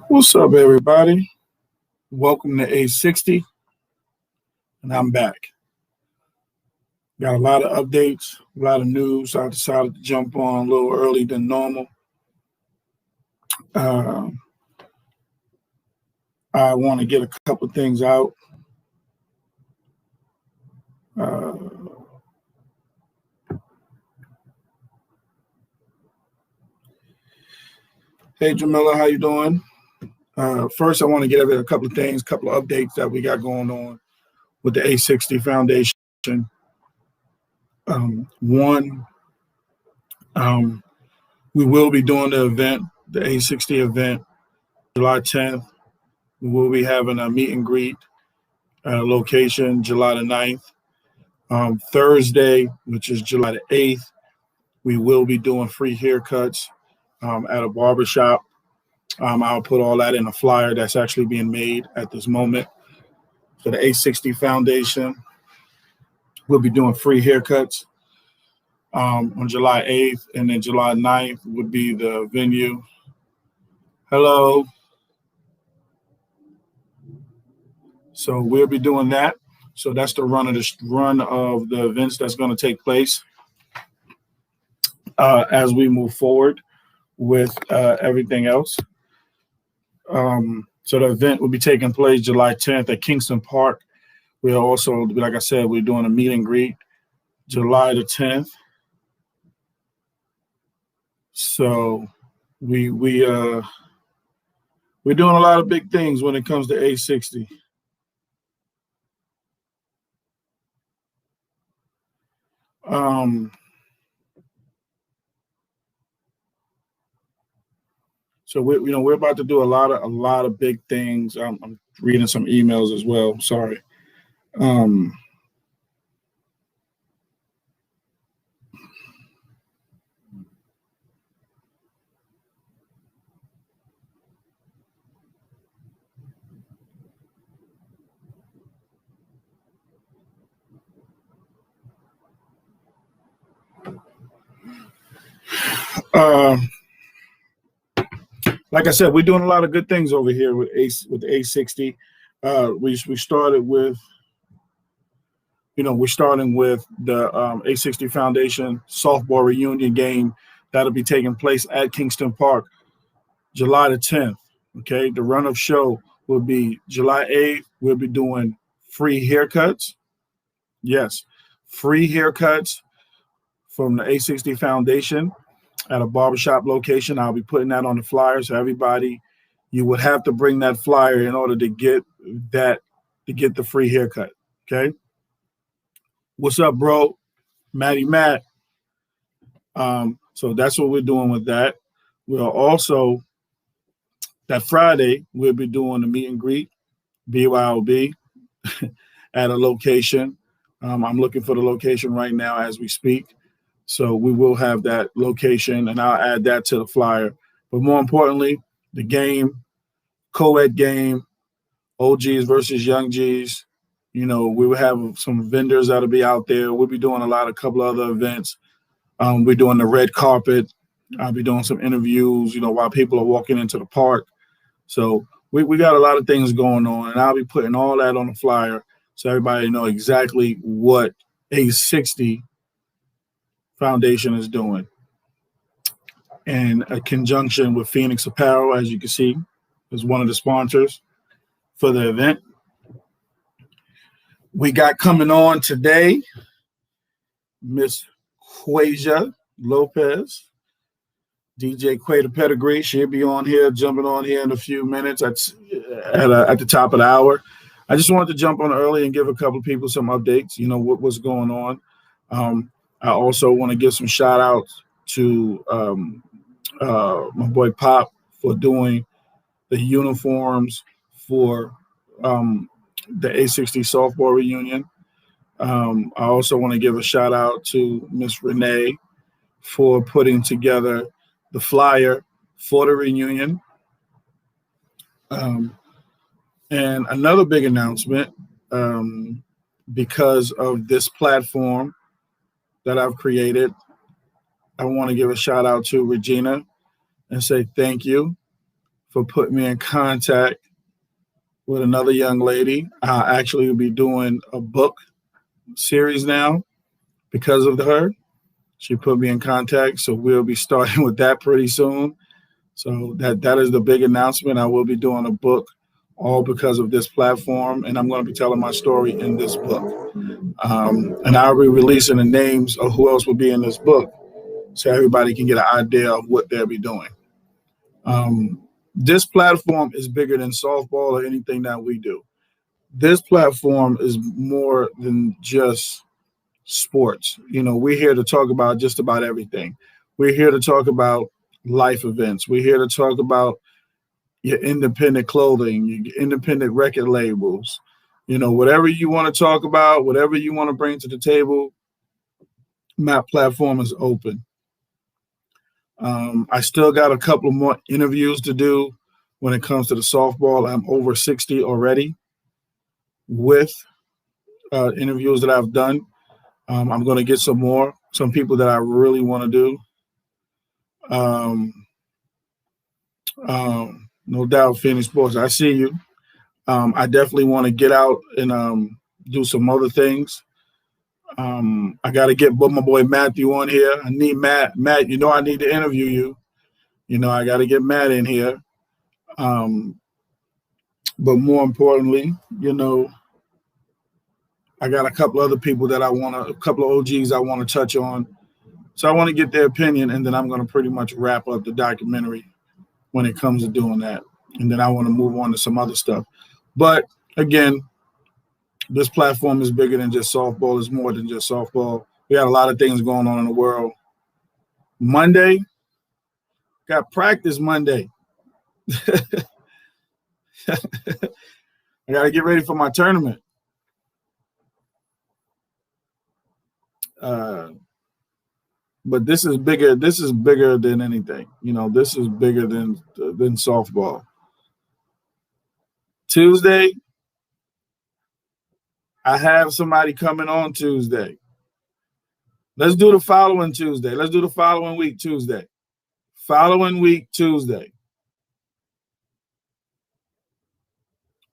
What's up, everybody? Welcome to A60, and I'm back. Got a lot of updates, a lot of news. I decided to jump on a little early than normal. Uh, I want to get a couple things out. Uh, hey, Jamila, how you doing? First, I want to get over a couple of things, a couple of updates that we got going on with the A60 Foundation. One, we will be doing the event, the A60 event, July 10th. We will be having a meet and greet location July the 9th. Thursday, which is July the 8th, we will be doing free haircuts at a barbershop. I'll put all that in a flyer that's actually being made at this moment. So the A60 Foundation will be doing free haircuts on July 8th, and then July 9th would be the venue. Hello. So we'll be doing that. So that's the run of the events that's going to take place as we move forward with everything else. So the event will be taking place July 10th at Kingston Park. We're also, like I said, we're doing a meet and greet July the 10th. So we're doing a lot of big things when it comes to A60. So we're about to do a lot of big things. I'm reading some emails as well. Sorry. Like I said, we're doing a lot of good things over here with A60. We started with, we're starting with the A60 Foundation softball reunion game that'll be taking place at Kingston Park, July the 10th. Okay, the run of show will be July 8th. We'll be doing free haircuts. Yes, free haircuts from the A60 Foundation at a barbershop location. I'll be putting that on the flyer. So everybody, you would have to bring that flyer in order to get the free haircut. Okay. What's up, bro? Matty Matt. So that's what we're doing with that. We'll also, that Friday, we'll be doing a meet and greet, BYOB, at a location. I'm looking for the location right now as we speak. So we will have that location, and I'll add that to the flyer. But more importantly, the game, co-ed game, OGs versus young Gs. We will have some vendors that'll be out there. We'll be doing a couple other events. We're doing the red carpet. I'll be doing some interviews, while people are walking into the park. So we got a lot of things going on, and I'll be putting all that on the flyer so everybody know exactly what A60 Foundation is doing. In a conjunction with Phoenix Apparel, as you can see, is one of the sponsors for the event. We got coming on today, Miss Quasia Lopez, DJ Quator Pedigree. She'll be on here, jumping on here in a few minutes at the top of the hour. I just wanted to jump on early and give a couple of people some updates, what's going on. I also want to give some shout outs to my boy Pop for doing the uniforms for the A60 softball reunion. I also want to give a shout out to Miss Renee for putting together the flyer for the reunion. And another big announcement, because of this platform that I've created, I want to give a shout out to Regina and say thank you for putting me in contact with another young lady. I actually will be doing a book series now because of her. She put me in contact, so we'll be starting with that pretty soon. So that is the big announcement. I will be doing a book all because of this platform, and I'm going to be telling my story in this book. And I'll be releasing the names of who else will be in this book so everybody can get an idea of what they'll be doing. This platform is bigger than softball or anything that we do. This platform is more than just sports. We're here to talk about just about everything. We're here to talk about life events. We're here to talk about your independent clothing, your independent record labels, whatever you want to talk about, whatever you want to bring to the table, my platform is open. I still got a couple of more interviews to do when it comes to the softball. I'm over 60 already with interviews that I've done. I'm going to get some people that I really want to do. No doubt, Phoenix Sports. I see you. I definitely want to get out and do some other things. I got to get my boy Matthew on here. I need Matt. Matt, I need to interview you. I got to get Matt in here. But more importantly, I got a couple other people that a couple of OGs I want to touch on. So I want to get their opinion, and then I'm going to pretty much wrap up the documentary when it comes to doing that. And then I want to move on to some other stuff. But again, this platform is bigger than just softball. It's more than just softball. We got a lot of things going on in the world. Monday, got practice Monday. I got to get ready for my tournament. But this is bigger. This is bigger than anything. This is bigger than softball. Tuesday, I have somebody coming on Tuesday. Let's do the following Tuesday. Let's do the following week Tuesday. Following week Tuesday.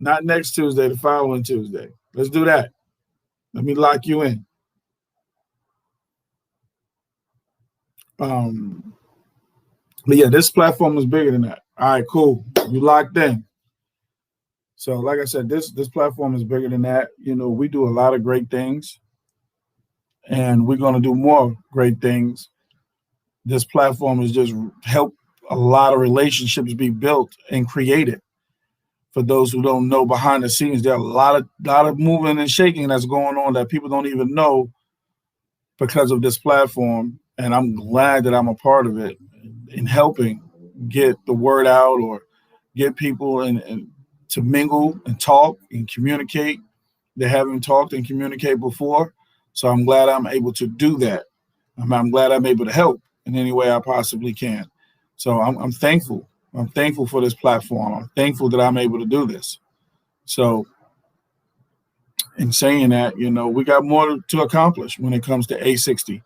Not next Tuesday, the following Tuesday. Let's do that. Let me lock you in. But yeah, this platform is bigger than that. All right, cool. You locked in. So like I said, this platform is bigger than that. We do a lot of great things, and we're going to do more great things. This platform is just help a lot of relationships be built and created. For those who don't know, behind the scenes, there are a lot of moving and shaking that's going on that people don't even know because of this platform. And I'm glad that I'm a part of it in helping get the word out or get people and to mingle and talk and communicate. They haven't talked and communicated before. So I'm glad I'm able to do that. I'm glad I'm able to help in any way I possibly can. So I'm thankful. I'm thankful for this platform. I'm thankful that I'm able to do this. So in saying that, we got more to accomplish when it comes to A60,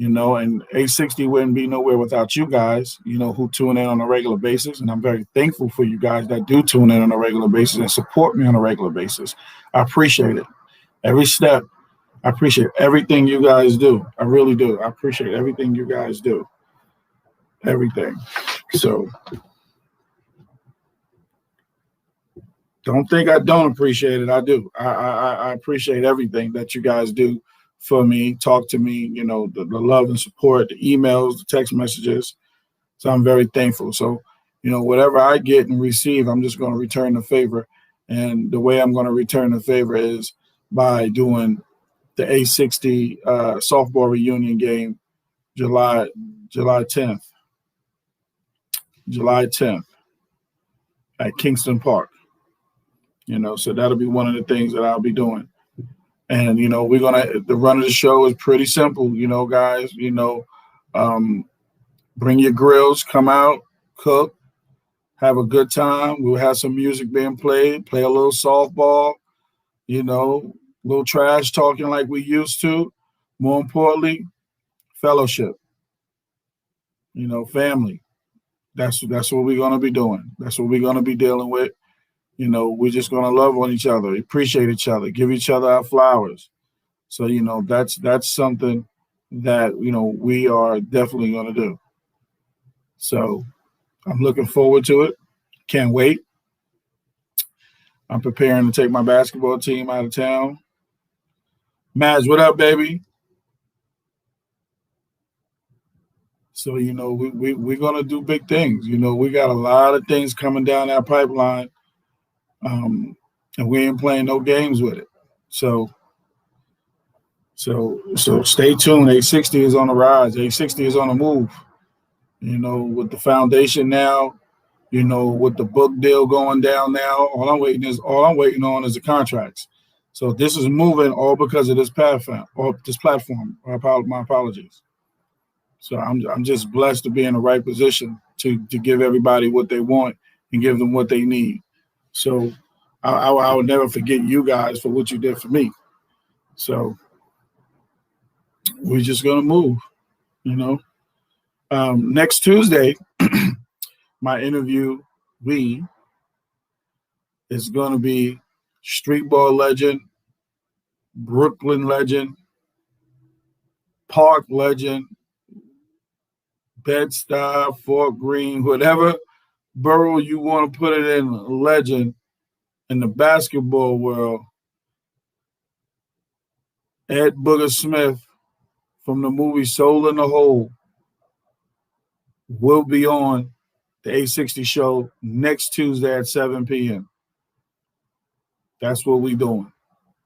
and A60 wouldn't be nowhere without you guys, who tune in on a regular basis. And I'm very thankful for you guys that do tune in on a regular basis and support me on a regular basis. I appreciate it. Every step. I appreciate everything you guys do. I really do. I appreciate everything you guys do. Everything. So don't think I don't appreciate it. I do. I appreciate everything that you guys do for me. Talk to me, the love and support, the emails, the text messages. So I'm very thankful. So, whatever I get and receive, I'm just going to return the favor. And the way I'm going to return the favor is by doing the A60 softball reunion game July 10th. July 10th at Kingston Park. So that'll be one of the things that I'll be doing. And, the run of the show is pretty simple, guys, bring your grills, come out, cook, have a good time. We'll have some music being played, play a little softball, little trash talking like we used to. More importantly, fellowship, family. That's what we're gonna be doing. That's what we're gonna be dealing with. We're just gonna love on each other, appreciate each other, give each other our flowers. So that's something that we are definitely gonna do. So I'm looking forward to it. Can't wait. I'm preparing to take my basketball team out of town. Maz, what up, baby? So we're gonna do big things. We got a lot of things coming down our pipeline, and we ain't playing no games with it. So stay tuned. A60 is on the rise. A60 is on the move. With the foundation now, with the book deal going down now, all I'm waiting on is the contracts. So this is moving all because of this platform. Or this platform. My apologies. So I'm just blessed to be in the right position to give everybody what they want and give them what they need. So I will never forget you guys for what you did for me. So we're just gonna move. You know. Next Tuesday, my interview is going to be street ball legend, Brooklyn legend, Park legend, Bed-Stuy, Fort Greene, whatever borough you want to put it in, legend in the basketball world. Ed Booger Smith from the movie Soul in the Hole will be on the A60 show next Tuesday at 7 p.m. That's what we're doing.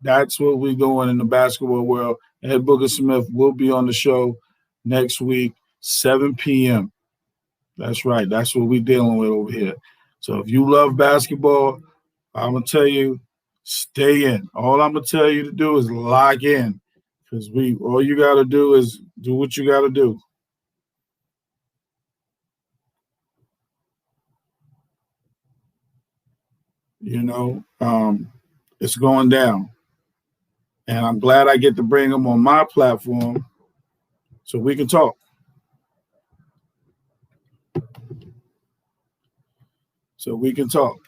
That's what we're doing in the basketball world. Ed Booger Smith will be on the show next week, 7 p.m. That's right. That's what we're dealing with over here. So if you love basketball, I'm going to tell you, stay in. All I'm going to tell you to do is lock in, because all you got to do is do what you got to do. It's going down. And I'm glad I get to bring them on my platform so we can talk. So we can talk.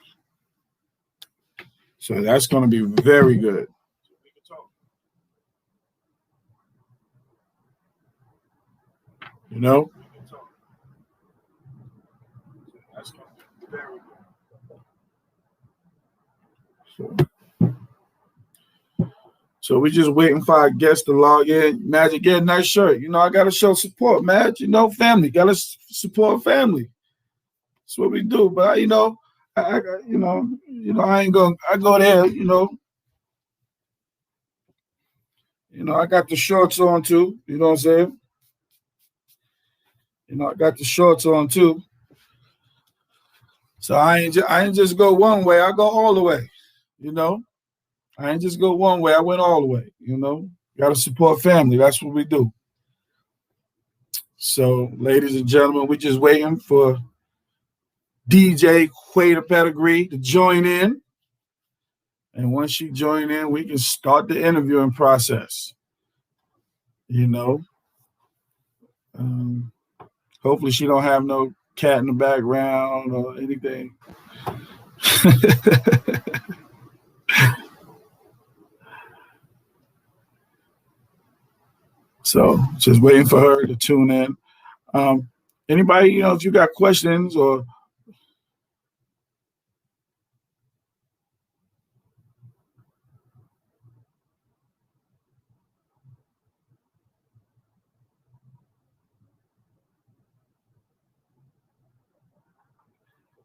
So that's going to be very good. You know? That's going to be very good. So we just waiting for our guests to log in. Magic, get a nice shirt. I got to show support, man. Family. Got to support family. That's what we do. But, I ain't going to, I go there, I got the shorts on too. You know what I'm saying? I got the shorts on too. So I ain't just go one way. I go all the way. I ain't just go one way. I went all the way. Got to support family. That's what we do. So, ladies and gentlemen, we're just waiting for DJ Quater Pedigree to join in. And once she join in, we can start the interviewing process. Hopefully she don't have no cat in the background or anything. So just waiting for her to tune in. Anybody, if you got questions or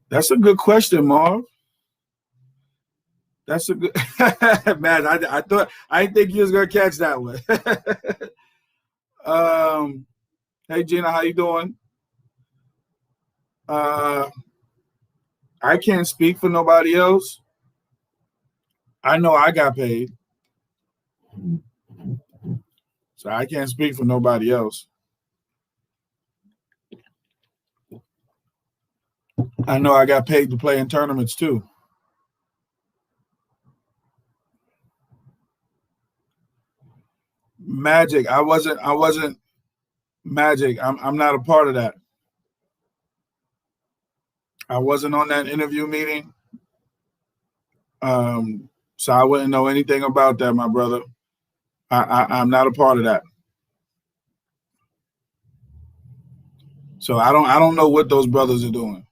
that's a good question, Marv. That's a good man. I thought I didn't think you was gonna catch that one. Hey Gina, how you doing? I can't speak for nobody else. I know I got paid, so I can't speak for nobody else. I know I got paid to play in tournaments too. Magic. I wasn't. Magic. I'm not a part of that. I wasn't on that interview meeting. So I wouldn't know anything about that, my brother. I'm not a part of that. So I don't know what those brothers are doing.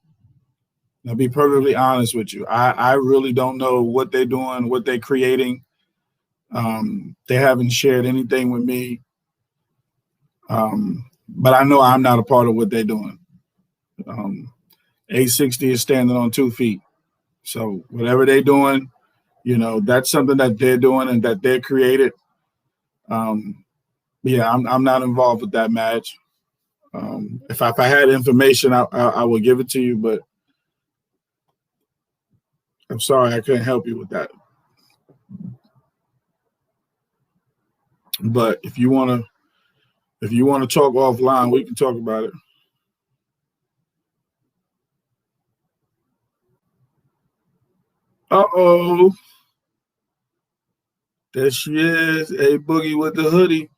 I'll be perfectly honest with you. I really don't know what they're doing, what they're creating. They haven't shared anything with me. But I know I'm not a part of what they're doing. 860 is standing on 2 feet. So whatever they're doing, that's something that they're doing and that they're created. Yeah, I'm not involved with that match. If I had information, I would give it to you, but I'm sorry I couldn't help you with that. But if you wanna talk offline, we can talk about it. Uh-oh. There she is, a boogie with the hoodie.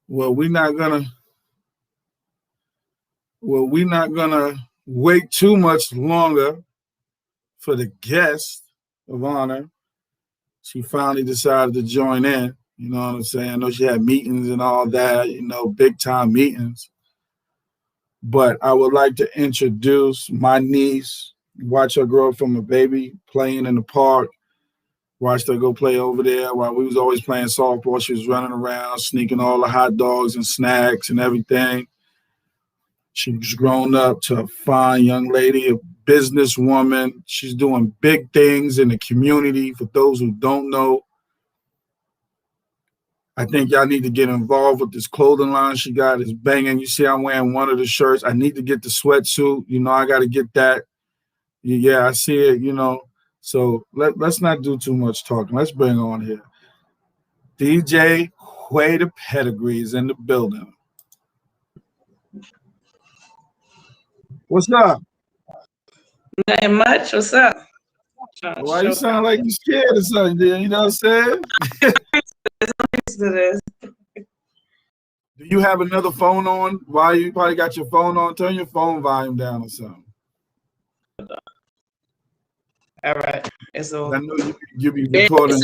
Well, we're not gonna wait too much longer for the guest of honor. She finally decided to join in. You know what I'm saying? I know she had meetings and all that, big time meetings. But I would like to introduce my niece. Watch her grow up from a baby playing in the park. Watched her go play over there while we was always playing softball. She was running around, sneaking all the hot dogs and snacks and everything. She's grown up to a fine young lady, a businesswoman. She's doing big things in the community. For those who don't know, I think y'all need to get involved with this clothing line she got. It's banging. You see I'm wearing one of the shirts. I need to get the sweatsuit. I got to get that. Yeah, I see it, So let's not do too much talking. Let's bring on here. DJ Quay the Pedigree is in the building. What's up? Nothing much. What's up? Why you sound like you scared or something, dude? You know what I'm saying? Do you have another phone on? Why you probably got your phone on? Turn your phone volume down or something. All right. It's all. I know you be recording.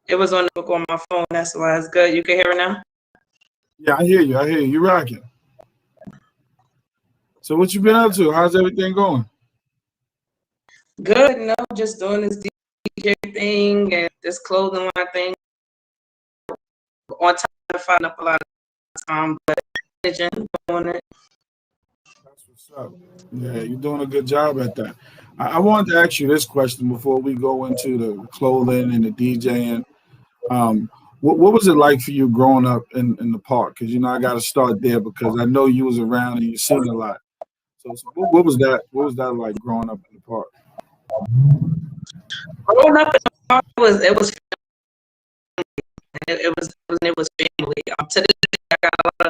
It was on the book on my phone. That's why it's good. You can hear it now? Yeah, I hear you. You rocking. So what you been up to? How's everything going? Good. No, just doing this DJ thing and this clothing line thing. On time to find up a lot of time, but doing it. That's what's up. Yeah, you're doing a good job at that. I wanted to ask you this question before we go into the clothing and the DJing. What was it like for you growing up in the park? Because I got to start there because I know you was around and you seen a lot. So what was that? What was that like growing up in the park? Growing up in the park it was family. To this day, I got a lot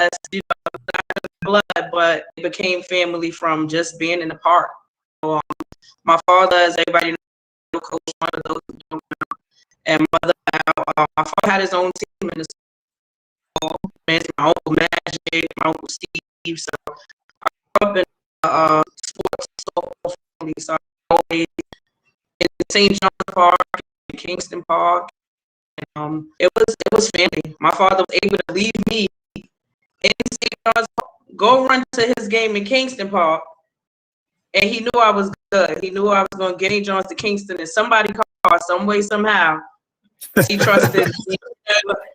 of blood, but it became family from just being in the park. So, my father, as everybody knows, coach one of those, and my father had his own team in the school. My uncle Magic, my uncle Steve. So I grew up in sports softball family. So I always in St. John Park, in Kingston Park. It was family. My father was able to leave me in St. John's Park, go run to his game in Kingston Park, and he knew I was good. He knew I was going to get St. John's to Kingston, and somebody called some way somehow. He trusted me.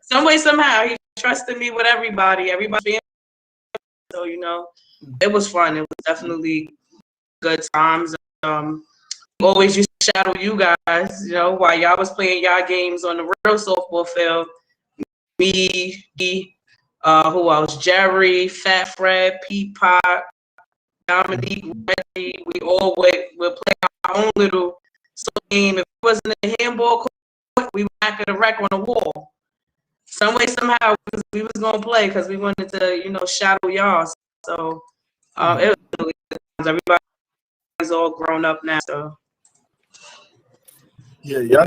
Some way somehow he trusted me with everybody. Everybody. So it was fun. It was definitely good times. Always used to shadow you guys, while y'all was playing y'all games on the real softball field. Me, who else? Jerry, Fat Fred, Pete Pot, Dominique, Reggie. We all would play our own little game. If it wasn't a handball court, we were back at the rec on the wall. Some way, somehow, we was gonna play because we wanted to, shadow y'all. So it was really good times. Everybody's all grown up now. So Yeah.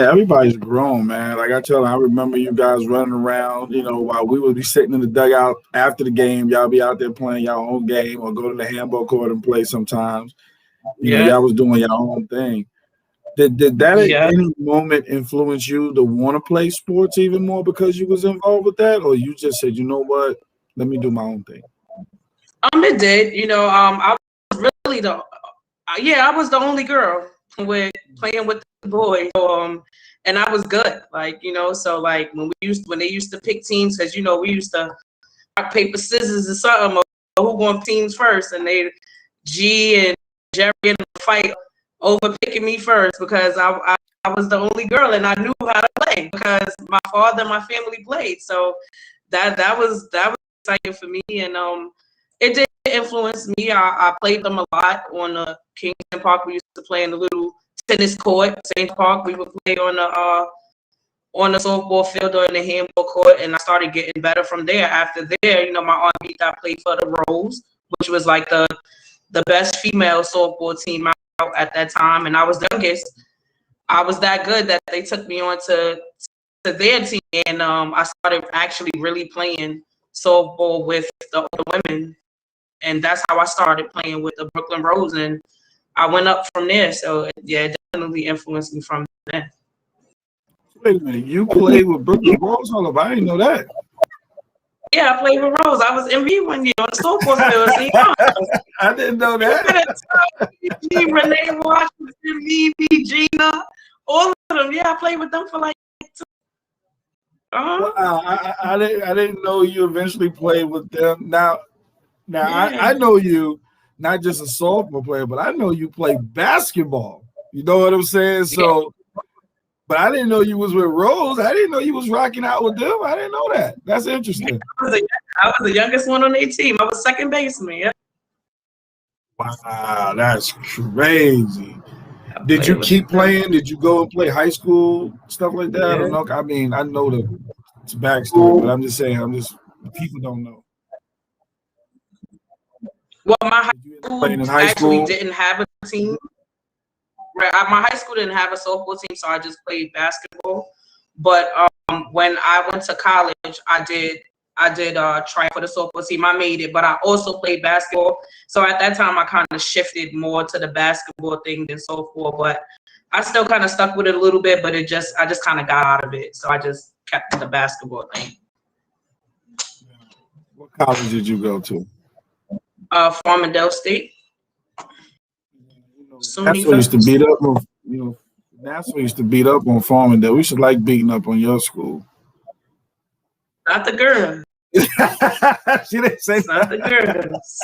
Everybody's grown, man. Like I tell them, I remember you guys running around, while we would be sitting in the dugout after the game. Y'all be out there playing your own game or go to the handball court and play sometimes. Yeah, Y'all was doing your own thing. Did that at yeah. any moment influence you to want to play sports even more because you was involved with that? Or you just said, you know what, let me do my own thing? It did. I was really I was the only girl with playing with the boys. And I was good. So like when they used to pick teams, because we used to rock paper scissors or something, or who going teams first, and G and Jerry in a fight over picking me first because I was the only girl and I knew how to play because my father and my family played. So that was exciting for me, and it did influence me. I played them a lot on the Kingston Park. We used to play in the little tennis court, St. Park. We would play on the softball field or in the handball court, and I started getting better from there. After there, my aunt beat I played for the Rose, which was like the best female softball team out at that time, and I was the youngest. I was that good that they took me on to their team, and I started actually really playing softball with the older women, and that's how I started playing with the Brooklyn Rose, and I went up from there. So yeah, it definitely influenced me from there. Wait a minute, you played with Brooklyn Rose? Hold up, I didn't know that. Yeah, I played with Rose. I was MVP one year on the softball field. See, I didn't know that. Renee Washington, Vivi, Gina, all of them. Yeah, I played with them for like 2. Wow, I didn't know you eventually played with them. Now Yeah. I know you not just a softball player, but I know you play basketball. You know what I'm saying? Yeah. So, but I didn't know you was with Rose. I didn't know you was rocking out with them. I didn't know that. That's interesting. I was the youngest one on their team. I was second baseman. Yeah. Wow, that's crazy. I Did you played with keep them. playing? Did you go and play high school stuff like that? I Yeah. don't know. I mean, I know the backstory, but I'm just saying. People don't know. Well, my high Did you end up school playing in high actually school? didn't have a team. Right. My high school didn't have a softball team, so I just played basketball. But when I went to college, I did try for the softball team. I made it, but I also played basketball. So at that time, I kind of shifted more to the basketball thing than softball. But I still kind of stuck with it a little bit, but I just kind of got out of it. So I just kept the basketball thing. What college did you go to? Farmingdale State, SUNY. NASA used to beat up on NASA used to beat up on Farmingdale. We should like beating up on your school. Not the girls. She didn't say It's not the girls.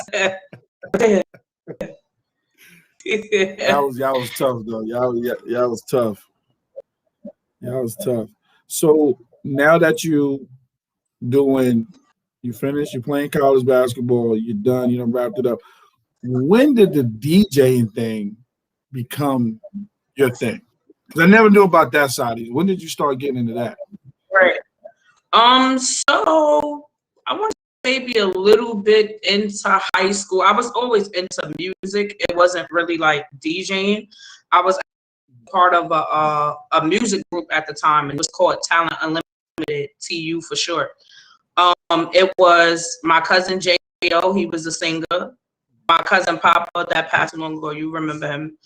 y'all was tough though. Y'all was tough. Y'all was tough. So now that you finished, you're playing college basketball, you're done, wrapped it up. When did the DJing thing become your thing? Because I never knew about that side of you. When did you start getting into that? Right. So I want maybe a little bit into high school. I was always into music. It wasn't really like DJing. I was part of a music group at the time, and it was called Talent Unlimited, TU for short. It was my cousin J.O. He was a singer. My cousin Papa that passed long ago. You remember him?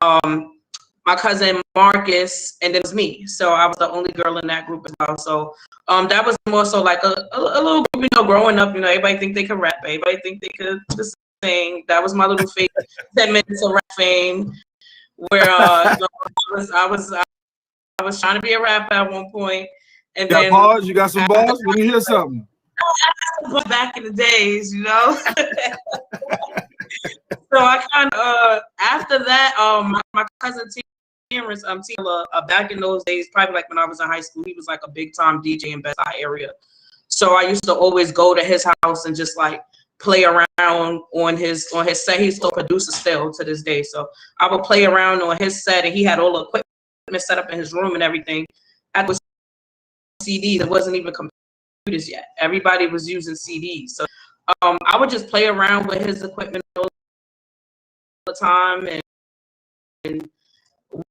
Um, my cousin Marcus, and then it was me. So I was the only girl in that group as well. So that was more so like a little group, growing up, everybody think they could rap, everybody think they could just sing. That was my little fake 10 minutes of rap fame where I was trying to be a rapper at one point, and You got then bars? You got some bars? Let me hear something. back in the days, So I kind of after that, my cousin Terrence, back in those days, probably like when I was in high school, he was like a big time DJ in Best High area. So I used to always go to his house and just like play around on his set. He's still a producer still to this day. So I would play around on his set, and he had all the equipment set up in his room and everything. That was CDs. It wasn't even computers yet. Everybody was using CDs. So I would just play around with his equipment all the time, and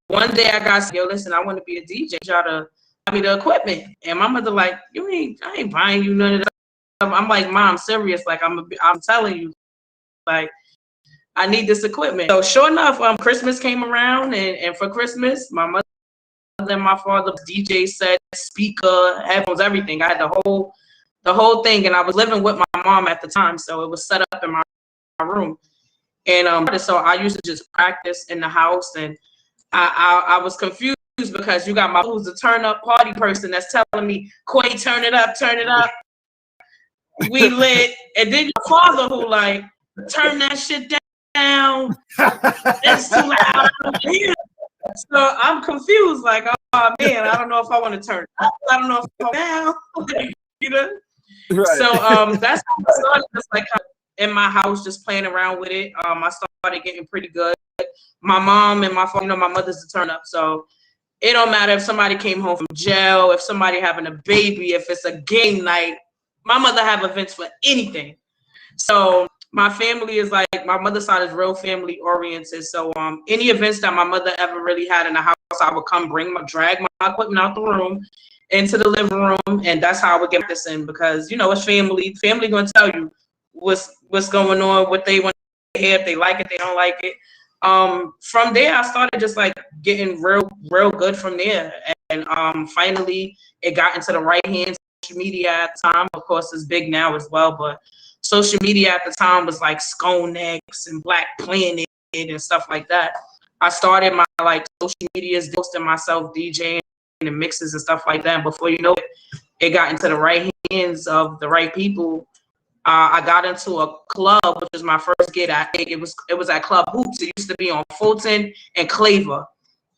one day I got, yo, listen, I want to be a DJ. Y'all to buy me the equipment. And my mother like, I ain't buying you none of that stuff. I'm like, Mom, I'm serious. Like, I'm telling you, like, I need this equipment. So sure enough, Christmas came around, and for Christmas, my mother and my father, DJ set, speaker, headphones, everything. I had the whole thing, and I was living with my mom at the time, so it was set up in my room. And so I used to just practice in the house, and I was confused because you got my who's a turn up party person that's telling me, Quay, turn it up, we lit, and then your father who like, turn that shit down, it's too loud. So I'm confused, like, oh man, I don't know if I want to turn up, I don't know if I want down, you know. Right. So that's how I started, just like in my house, just playing around with it. I started getting pretty good. My mom and my father, my mother's a turn up, so it don't matter if somebody came home from jail, if somebody having a baby, if it's a game night. My mother have events for anything. So my family is like, my mother's side is real family oriented. So any events that my mother ever really had in the house, I would come drag my equipment out the room into the living room, and that's how I would get this in, because it's family. Family gonna tell you what's going on, what they want to hear, if they like it, they don't like it. From there, I started just like getting real good from there, and finally it got into the right hands. Social media at the time, of course, is big now as well, but social media at the time was like Sconex and Black Planet and stuff like that. I started my like social medias, posting myself, DJing and mixes and stuff like that. And before you know it, it got into the right hands of the right people. I got into a club, which was my first gig. I think it was at Club Hoops. It used to be on Fulton and Claver,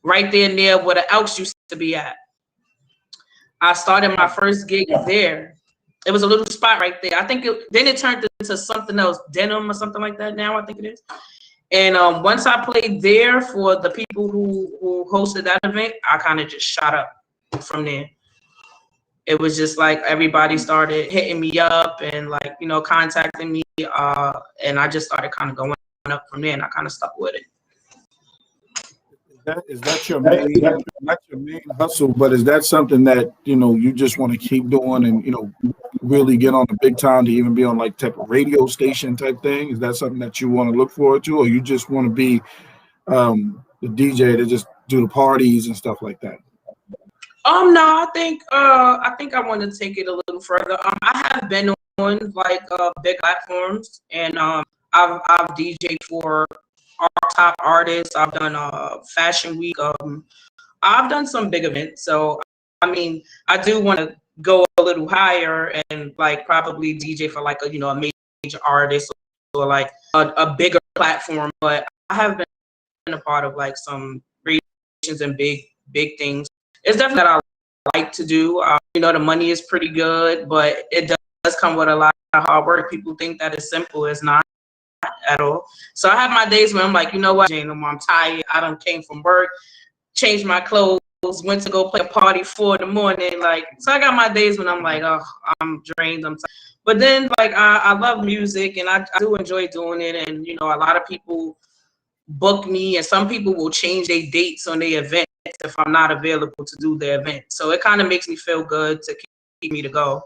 right there near where the Elks used to be at. I started my first gig there. It was a little spot right there. I think then it turned into something else, Denim or something like that now, I think it is. And once I played there for the people who hosted that event, I kind of just shot up from there. It was just like everybody started hitting me up and like, contacting me. And I just started kind of going up from there, and I kind of stuck with it. Is that your main hustle? But is that something that you just want to keep doing and really get on the big time to even be on like type of radio station type thing? Is that something that you want to look forward to, or you just want to be the DJ to just do the parties and stuff like that? No, I think I want to take it a little further. I have been on like big platforms, and I've DJed for our top artists. I've done Fashion Week. I've done some big events. So I mean, I do want to go a little higher and like probably DJ for like a major artist or like a bigger platform. But I have been a part of like some creations and big things. It's definitely that I like to do. The money is pretty good, but it does come with a lot of hard work. People think that it's simple. It's not at all. So I have my days where I'm like, you know what, Jane, I'm tired. I done came from work, changed my clothes, went to go play a party 4 in the morning. Like, so I got my days when I'm like, oh, I'm drained, I'm tired. But then like I love music, and I do enjoy doing it. And a lot of people book me, and some people will change their dates on their events if I'm not available to do the event. So it kind of makes me feel good to keep me to go.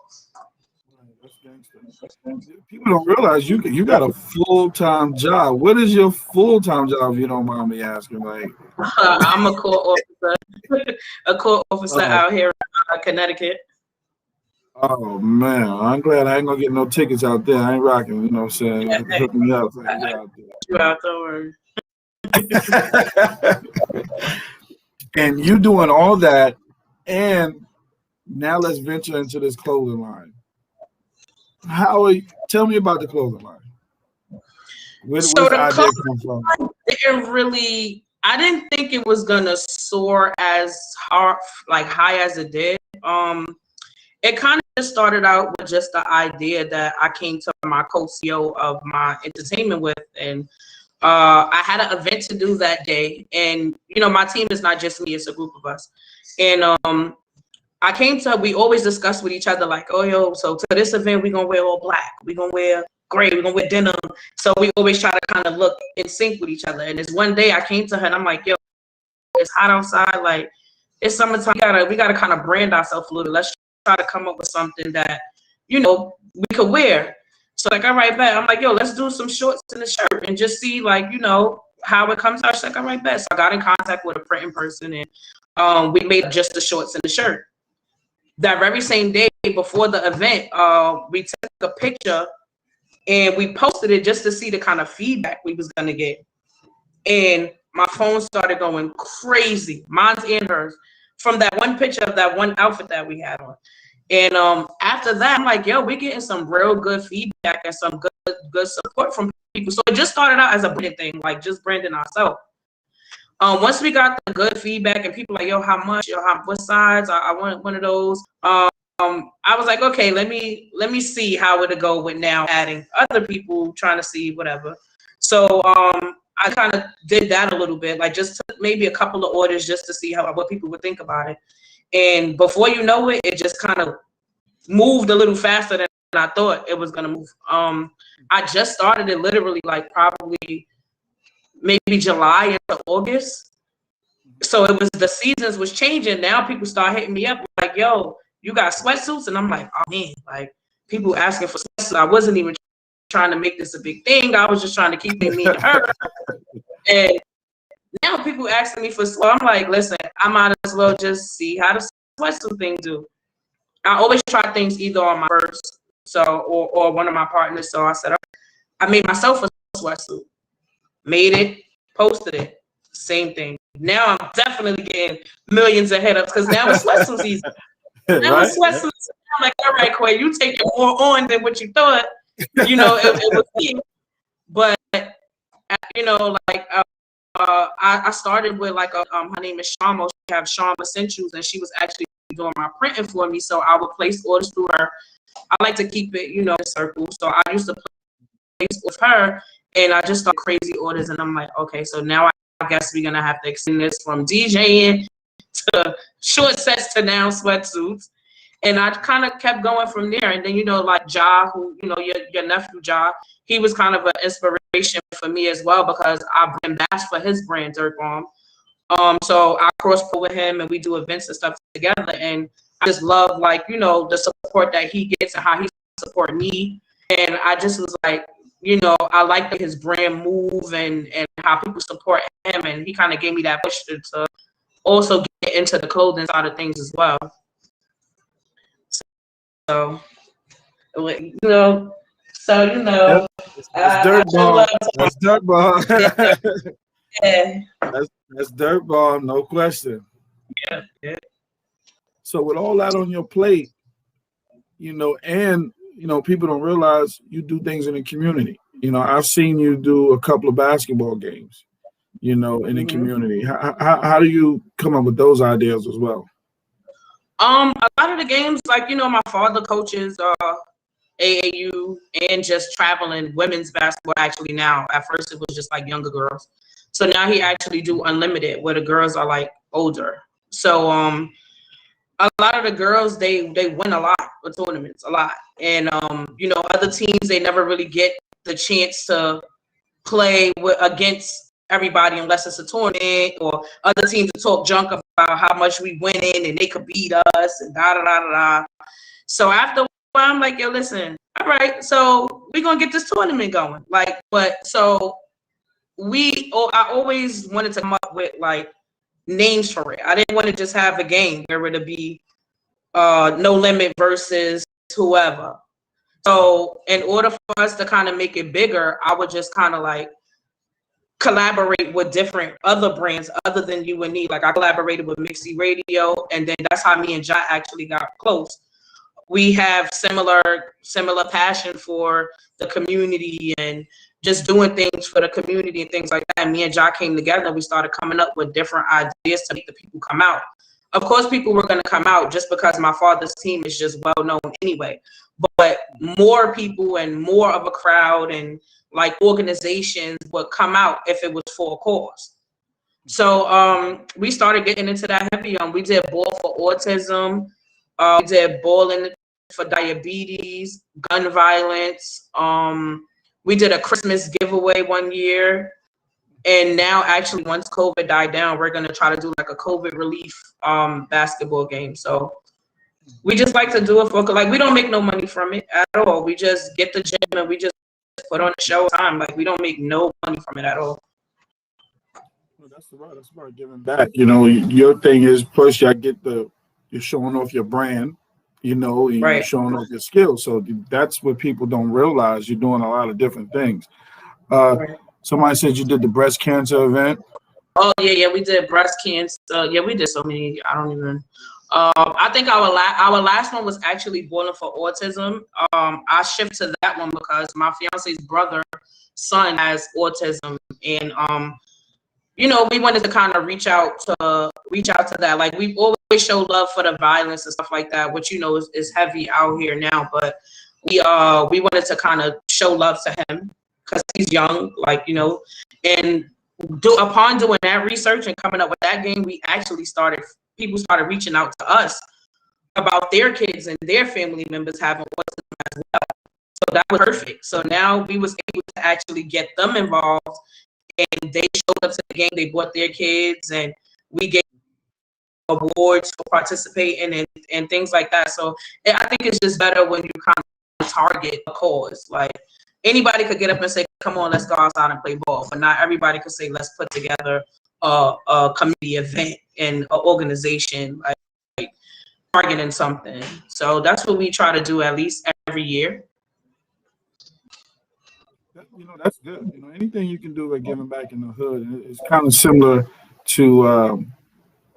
People don't realize you got a full-time job. What is your full-time job, if you don't mind me asking? Like, I'm a court officer, out here in Connecticut. Oh man, I'm glad I ain't gonna get no tickets out there. I ain't rocking, you know what I'm saying? Hook me up. And you doing all that, and now let's venture into this clothing line. Tell me about the clothing line. Where the idea come from? I didn't think it was gonna soar as high as it did. It kind of just started out with just the idea that I came to my co-CEO of my entertainment with, and I had an event to do that day. And my team is not just me; it's a group of us. And we always discuss with each other like, oh, yo, so to this event, we're going to wear all black. We're going to wear gray. We're going to wear denim. So we always try to kind of look in sync with each other. And this one day I came to her and I'm like, yo, it's hot outside. Like, it's summertime. We gotta kind of brand ourselves a little. Let's try to come up with something that, we could wear. So like, all right, bet. I'm like, yo, let's do some shorts and a shirt and just see, like, how it comes out. She's like, all right, bet. So I got in contact with a printing person, and we made just the shorts and the shirt. That very same day before the event, we took a picture and we posted it just to see the kind of feedback we was gonna get. And my phone started going crazy, mine's and hers, from that one picture of that one outfit that we had on. And after that, I'm like, yo, we're getting some real good feedback and some good support from people. So it just started out as a branding thing, like just branding ourselves. Once we got the good feedback and people like, yo, how much, what size? I want one of those. I was like, okay, let me see how it'll go with now adding other people, trying to see whatever. So I kind of did that a little bit, like just took maybe a couple of orders just to see what people would think about it. And before you know it, it just kind of moved a little faster than I thought it was gonna move. I just started it literally like probably maybe July into August. So it was, the seasons was changing. Now people start hitting me up like, yo, you got sweatsuits? And I'm like, oh man, like people asking for sweatsuits. I wasn't even trying to make this a big thing. I was just trying to keep it me and her. And now people asking me for sweatsuits. I'm like, listen, I might as well just see how the sweatsuit thing do. I always try things either on my first, or one of my partners. So I said, I made myself a sweatsuit, made it, posted it, same thing. Now I'm definitely getting millions of hit-ups because now it's sweatsuit season. Now Right? it's sweatsuit season. I'm like, all right, Quay, you taking more on than what you thought. It was me. But like I started with like her name is Shama. She have Shama Essentials, and she was actually doing my printing for me. So I would place orders through her. I like to keep it, in a circle. So I used to place with her, and I just started crazy orders. And I'm like, okay, so now I guess we're gonna have to extend this from DJing to short sets to now sweatsuits. And I kind of kept going from there. And then, like Ja, who, your nephew Ja, he was kind of an inspiration for me as well because I ambassador for his brand, Dirt Bomb. So I cross-promote with him and we do events and stuff together. And I just love, like, the support that he gets and how he support me. And I just was like, I like his brand move and how people support him. And he kind of gave me that push to also get into the clothing side of things as well. So, Yep. That's Dirt Bomb. That's Dirt Bomb. Yeah. That's Dirt Bomb, no question. Yeah. So with all that on your plate, and people don't realize you do things in the community. I've seen you do a couple of basketball games, in the community. How do you come up with those ideas as well? A lot of the games, like, my father coaches AAU and just traveling women's basketball actually now. At first it was just like younger girls. So now he actually do unlimited where the girls are like older. So a lot of the girls, they win a lot with tournaments, a lot. And other teams, they never really get the chance to play against everybody unless it's a tournament, or other teams to talk junk about how much we winning and they could beat us and da da da da da. So after a while, I'm like, yo, listen, all right, so we're gonna get this tournament going. Like, but so I always wanted to come up with like names for it. I didn't want to just have a game where it'd be no limit versus whoever. So in order for us to kind of make it bigger, I would just kind of like collaborate with different other brands other than UNE. Like I collaborated with Mixie Radio, and then that's how me and Ja actually got close. We have similar passion for the community and just doing things for the community and things like that. And me and Ja came together. We started coming up with different ideas to make the people come out. Of course, people were going to come out just because my father's team is just well known anyway. But more people and more of a crowd and like organizations would come out if it was for a cause. So we started getting into that heavy. We did ball for autism. We did ball for diabetes, gun violence. We did a Christmas giveaway one year. And now, actually, once COVID died down, we're gonna try to do like a COVID relief basketball game. So we just like to do it for, like, we don't make no money from it at all. We just get the gym and we just put on a show time. Like, we don't make no money from it at all. Well, that's about giving back. You know, your thing is plus I get you're showing off your brand. You know, you're Right. showing off your skills. So that's what people don't realize. You're doing a lot of different things. Right. Somebody said you did the breast cancer event. Oh yeah, we did breast cancer. Yeah, we did so many. I don't even. I think our last one was actually Bowling for Autism. I shift to that one because my fiance's brother son has autism, and you know, we wanted to kind of reach out to that. Like, we've always showed love for the violence and stuff like that, which, you know, is heavy out here now. But we wanted to kind of show love to him because he's young, like, you know, and upon doing that research and coming up with that game, people started reaching out to us about their kids and their family members having autism as well. So that was perfect. So now we was able to actually get them involved, and they showed up to the game. They brought their kids, and we gave awards for participating and things like that. So I think it's just better when you kind of target a cause. Like, anybody could get up and say, "Come on, let's go outside and play ball," but not everybody could say, "Let's put together a community event and an organization," like targeting something. So that's what we try to do at least every year. You know, that's good. You know, anything you can do by giving back in the hood, and it's kind of similar to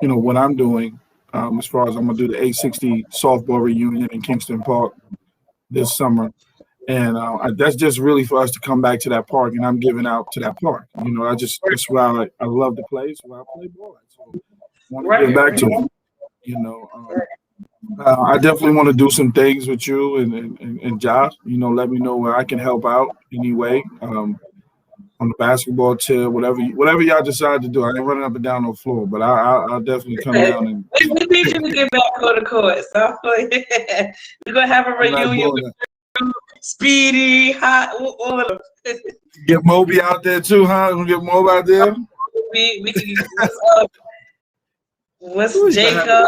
you know what I'm doing. As far as I'm gonna do the 860 softball reunion in Kingston Park this summer, and that's just really for us to come back to that park, and I'm giving out to that park. You know, that's where I love the place, where I play ball at. So I want to give back to them. You know, I definitely want to do some things with you and Josh. You know, let me know where I can help out anyway. On the basketball tip, whatever y'all decide to do. I ain't running up and down the floor, but I'll definitely come down and. We need you to get back on the court. So we're gonna have a reunion with Speedy, Hot, all of them. Get Moby out there too, huh? Get Moby out there. We can what's Jacob?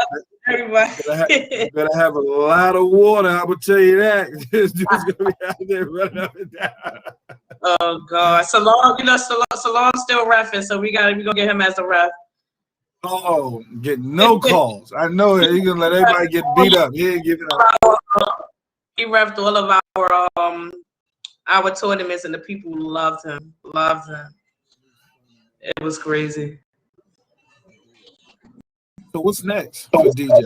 Everybody. Better have a lot of water. I will tell you that. This dude's gonna be out there running up and down. Oh God, Salon, you know, Salon's still reffing, so we gonna get him as a ref. Oh, get no calls. I know that he's gonna let everybody get beat up. He ain't giving up. He reffed all of our tournaments, and the people loved him. It was crazy. So what's next for DJ?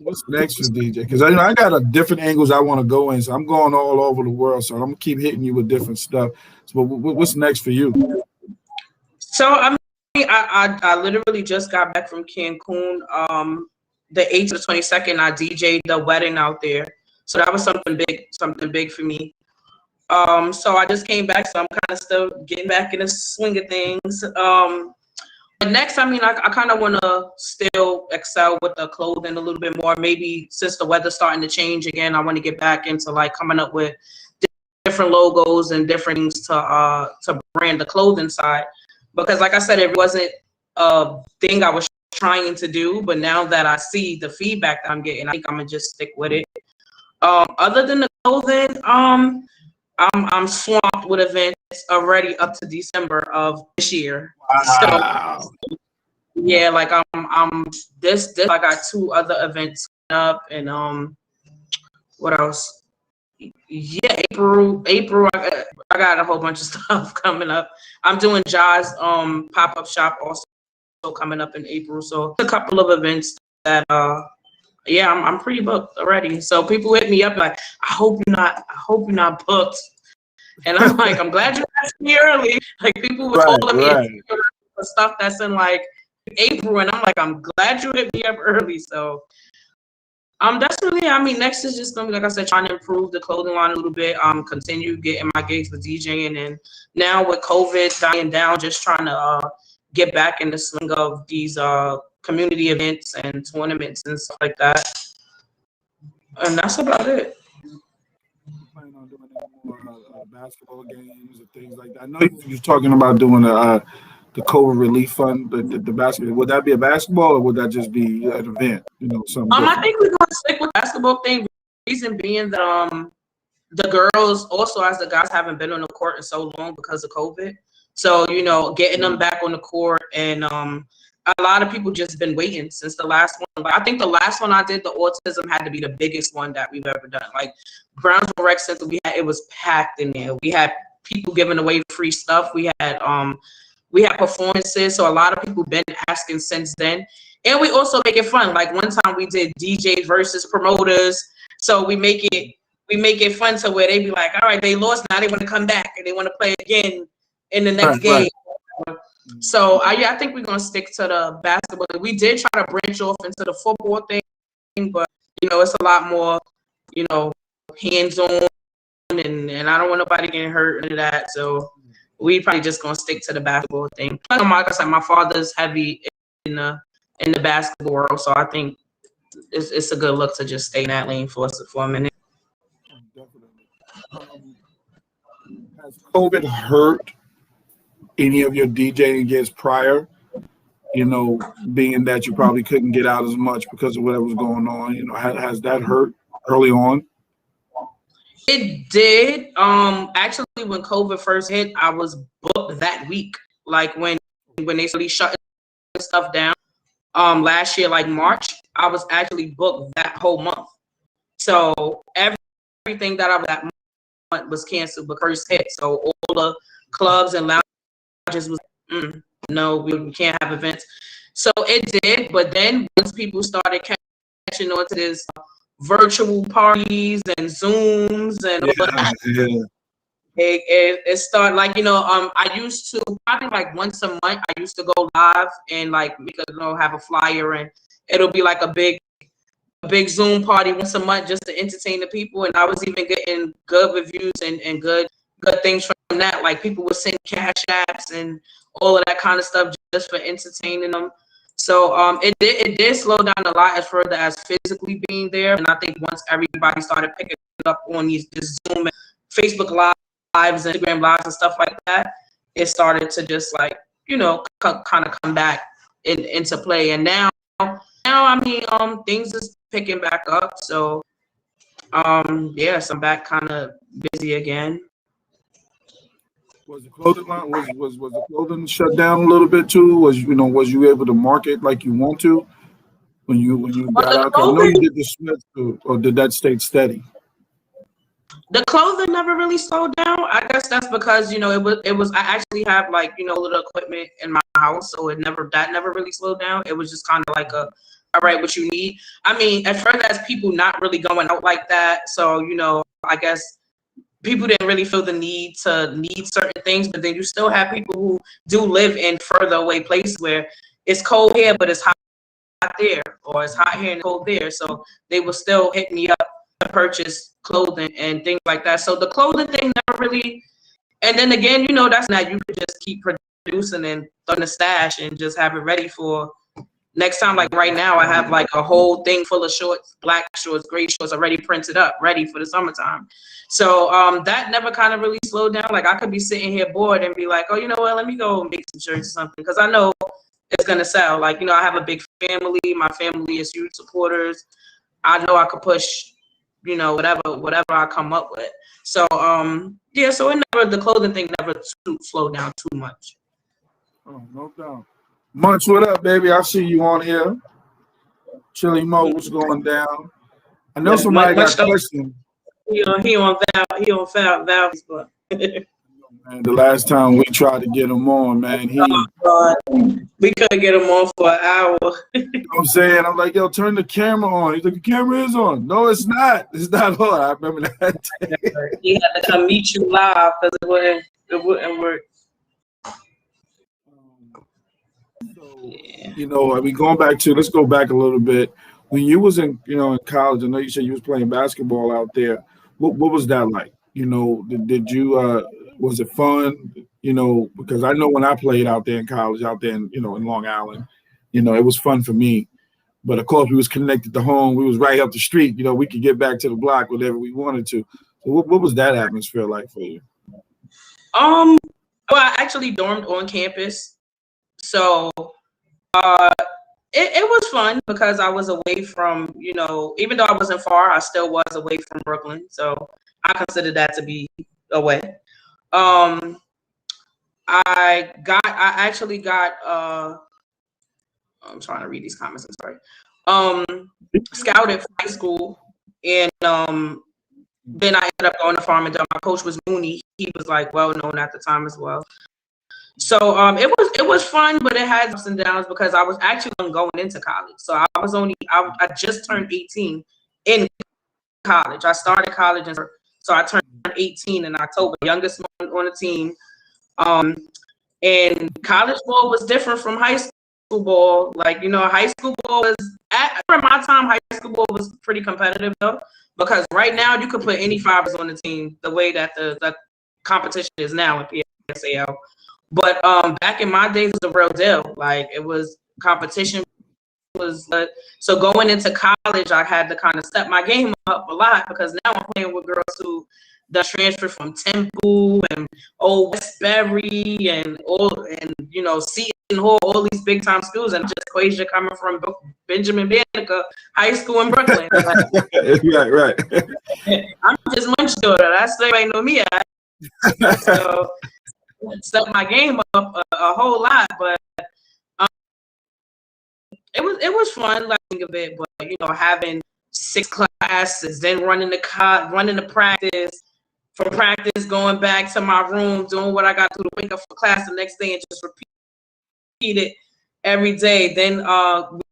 What's next for DJ? Because I got a different angles I want to go in. So I'm going all over the world. So I'm gonna keep hitting you with different stuff. So what's next for you? So I literally just got back from Cancun. The 8th to the 22nd, I DJ'd the wedding out there. So that was something big for me. So I just came back. So I'm kind of still getting back in the swing of things. But next, I mean, I kind of want to still excel with the clothing a little bit more. Maybe since the weather's starting to change again, I want to get back into like coming up with different logos and different things to brand the clothing side. Because like I said, it wasn't a thing I was trying to do, but now that I see the feedback that I'm getting, I think I'm gonna just stick with it. Other than the clothing, I'm swamped with events already up to December of this year. Wow. So yeah, like I'm this I got 2 other events up, and what else? Yeah, April I got a whole bunch of stuff coming up. I'm doing Jaws pop-up shop also coming up in April. So a couple of events that yeah, I'm pretty booked already. So people hit me up like, I hope you're not booked. And I'm like, I'm glad you asked me early. Like, people were calling me for stuff that's in like April, and I'm like, I'm glad you hit me up early. So that's really, I mean, next is just gonna be, like I said, trying to improve the clothing line a little bit, continue getting my gigs with DJing, and now with COVID dying down, just trying to get back in the swing of these community events and tournaments and stuff like that. And that's about it. planning on doing any more basketball games and things like that? I know you're talking about doing the COVID relief fund, the basketball. Would that be a basketball or would that just be an event? Something I different. think we're gonna stick with the basketball thing. Reason being that the girls also as the guys haven't been on the court in so long because of COVID. So, getting them back on the court and a lot of people just been waiting since the last one. But I think the last one I did, the autism had to be the biggest one that we've ever done. Like Brownsville Rec Center, it was packed in there. We had people giving away free stuff. We had performances, so a lot of people been asking since then. And we also make it fun. Like one time we did DJ versus promoters. So we make it fun to where they be like, all right, they lost, now they want to come back and they want to play again in the next game. Right. So I think we're gonna stick to the basketball. We did try to branch off into the football thing, but it's a lot more, hands-on, and I don't want nobody getting hurt into that. So we probably just gonna stick to the basketball thing. Like I said, my father's heavy in the basketball world, so I think it's a good look to just stay in that lane for a minute. Definitely. Has COVID hurt any of your DJing gigs prior? Being that you probably couldn't get out as much because of whatever was going on. Has that hurt early on? It did. Actually, when COVID first hit, I was booked that week. Like when they started shutting stuff down. Last year, like March, I was actually booked that whole month. So everything that I was that month was canceled but first hit. So all the clubs and lounges was no, we can't have events. So it did, but then once people started catching on to this virtual parties and Zooms and all that, it started like I used to probably like once a month I used to go live and like we could have a flyer and it'll be like a big Zoom party once a month just to entertain the people, and I was even getting good reviews and good things from that. Like people would send cash apps and all of that kind of stuff just for entertaining them. So it did slow down a lot as further as physically being there, and I think once everybody started picking up on this Zoom and Facebook lives and Instagram lives and stuff like that, it started to just like kind of come back into play. And now I mean things is picking back up, so yes, I'm back kind of busy again. Was the clothing line was the clothing shut down a little bit too? Was you able to market like you want to when you got out? I know you did the Smith too, or did that stay steady? The clothing never really slowed down. I guess that's because it was I actually have like little equipment in my house, so that never really slowed down. It was just kind of like all right, what you need. I mean, at first as people not really going out like that, so I guess people didn't really feel the need certain things, but then you still have people who do live in further away places where it's cold here, but it's hot there, or it's hot here and cold there. So they will still hit me up to purchase clothing and things like that. So the clothing thing never really, and then again, that's not, you could just keep producing and throwing a stash and just have it ready for next time. Like right now, I have like a whole thing full of shorts, black shorts, gray shorts already printed up, ready for the summertime. So that never kind of really slowed down. Like I could be sitting here bored and be like, oh, you know what? Let me go make some shirts or something, because I know it's gonna sell. Like I have a big family. My family is huge supporters. I know I could push, whatever I come up with. So yeah. So the clothing thing never slowed down too much. Oh, no doubt. Munch, what up, baby? I see you on here. Chili Mo, what's going down? I know somebody got questions. He on Val's, but man, the last time we tried to get him on, man, we couldn't get him on for an hour. You know what I'm saying? I'm like, yo, turn the camera on. He's like, the camera is on. No, it's not. It's not on. I remember that day. He had to come meet you live because it wouldn't work. So, I mean, let's go back a little bit. When you was in college, I know you said you was playing basketball out there. What was that like? Did you was it fun? Because I know when I played out there in college, out there in Long Island, it was fun for me. But of course, we was connected to home. We was right up the street. We could get back to the block whenever we wanted to. So what was that atmosphere like for you? Um, well, I actually dormed on campus, so uh, it was fun because I was away from, even though I wasn't far, I still was away from Brooklyn, so I consider that to be away. Um, I actually got I'm trying to read these comments. I'm sorry. Scouted for high school, and then I ended up going to Farmingdale. My coach was Mooney. He was like well known at the time as well. So it was fun, but it had ups and downs because I was actually going into college. So I just turned 18 in college. I started college, and so I turned 18 in October. Youngest one on the team. Um, and college ball was different from high school ball. Like, high school ball was for my time. High school ball was pretty competitive though, because right now you could put any fibers on the team the way that the competition is now in PSAL. But back in my days, it was a real deal. Like, it was competition was so going into college, I had to kind of step my game up a lot because now I'm playing with girls who the transfer from Temple and Old Westbury and Seton Hall, all these big time schools, and just Quasia coming from Benjamin Banneker High School in Brooklyn. Right. I'm just Munch daughter. That's the way know me at. So step my game up a whole lot, but it was fun learning a bit, but having 6 classes, then running the practice, from practice going back to my room, doing what I got to wake up for class the next day and just repeat it every day. Then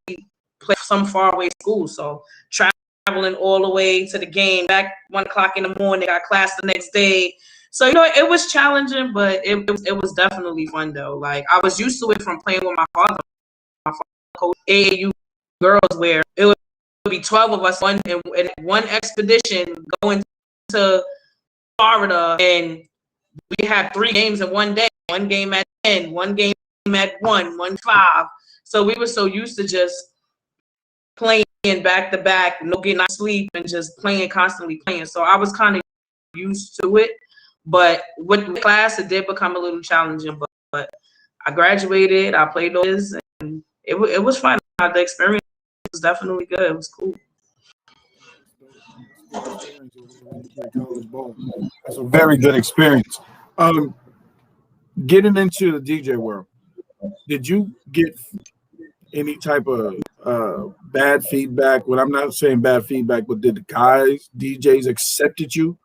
we play some faraway school, so traveling all the way to the game, back 1:00 in the morning, got class the next day. So it was challenging, but it was definitely fun though. Like, I was used to it from playing with my father. Coach AAU girls, where it would be 12 of us in one expedition going to Florida, and we had 3 games in one day. One game at 10, one game at 1, 5. So we were so used to just playing back to back, no getting sleep, and just constantly playing. So I was kind of used to it. But with the class, it did become a little challenging. But I graduated. I played those, and it was fun. The experience was definitely good. It was cool. College ball. That's a very good experience. Getting into the DJ world, did you get any type of bad feedback? Well, I'm not saying bad feedback, but did the guys, DJs, accepted you?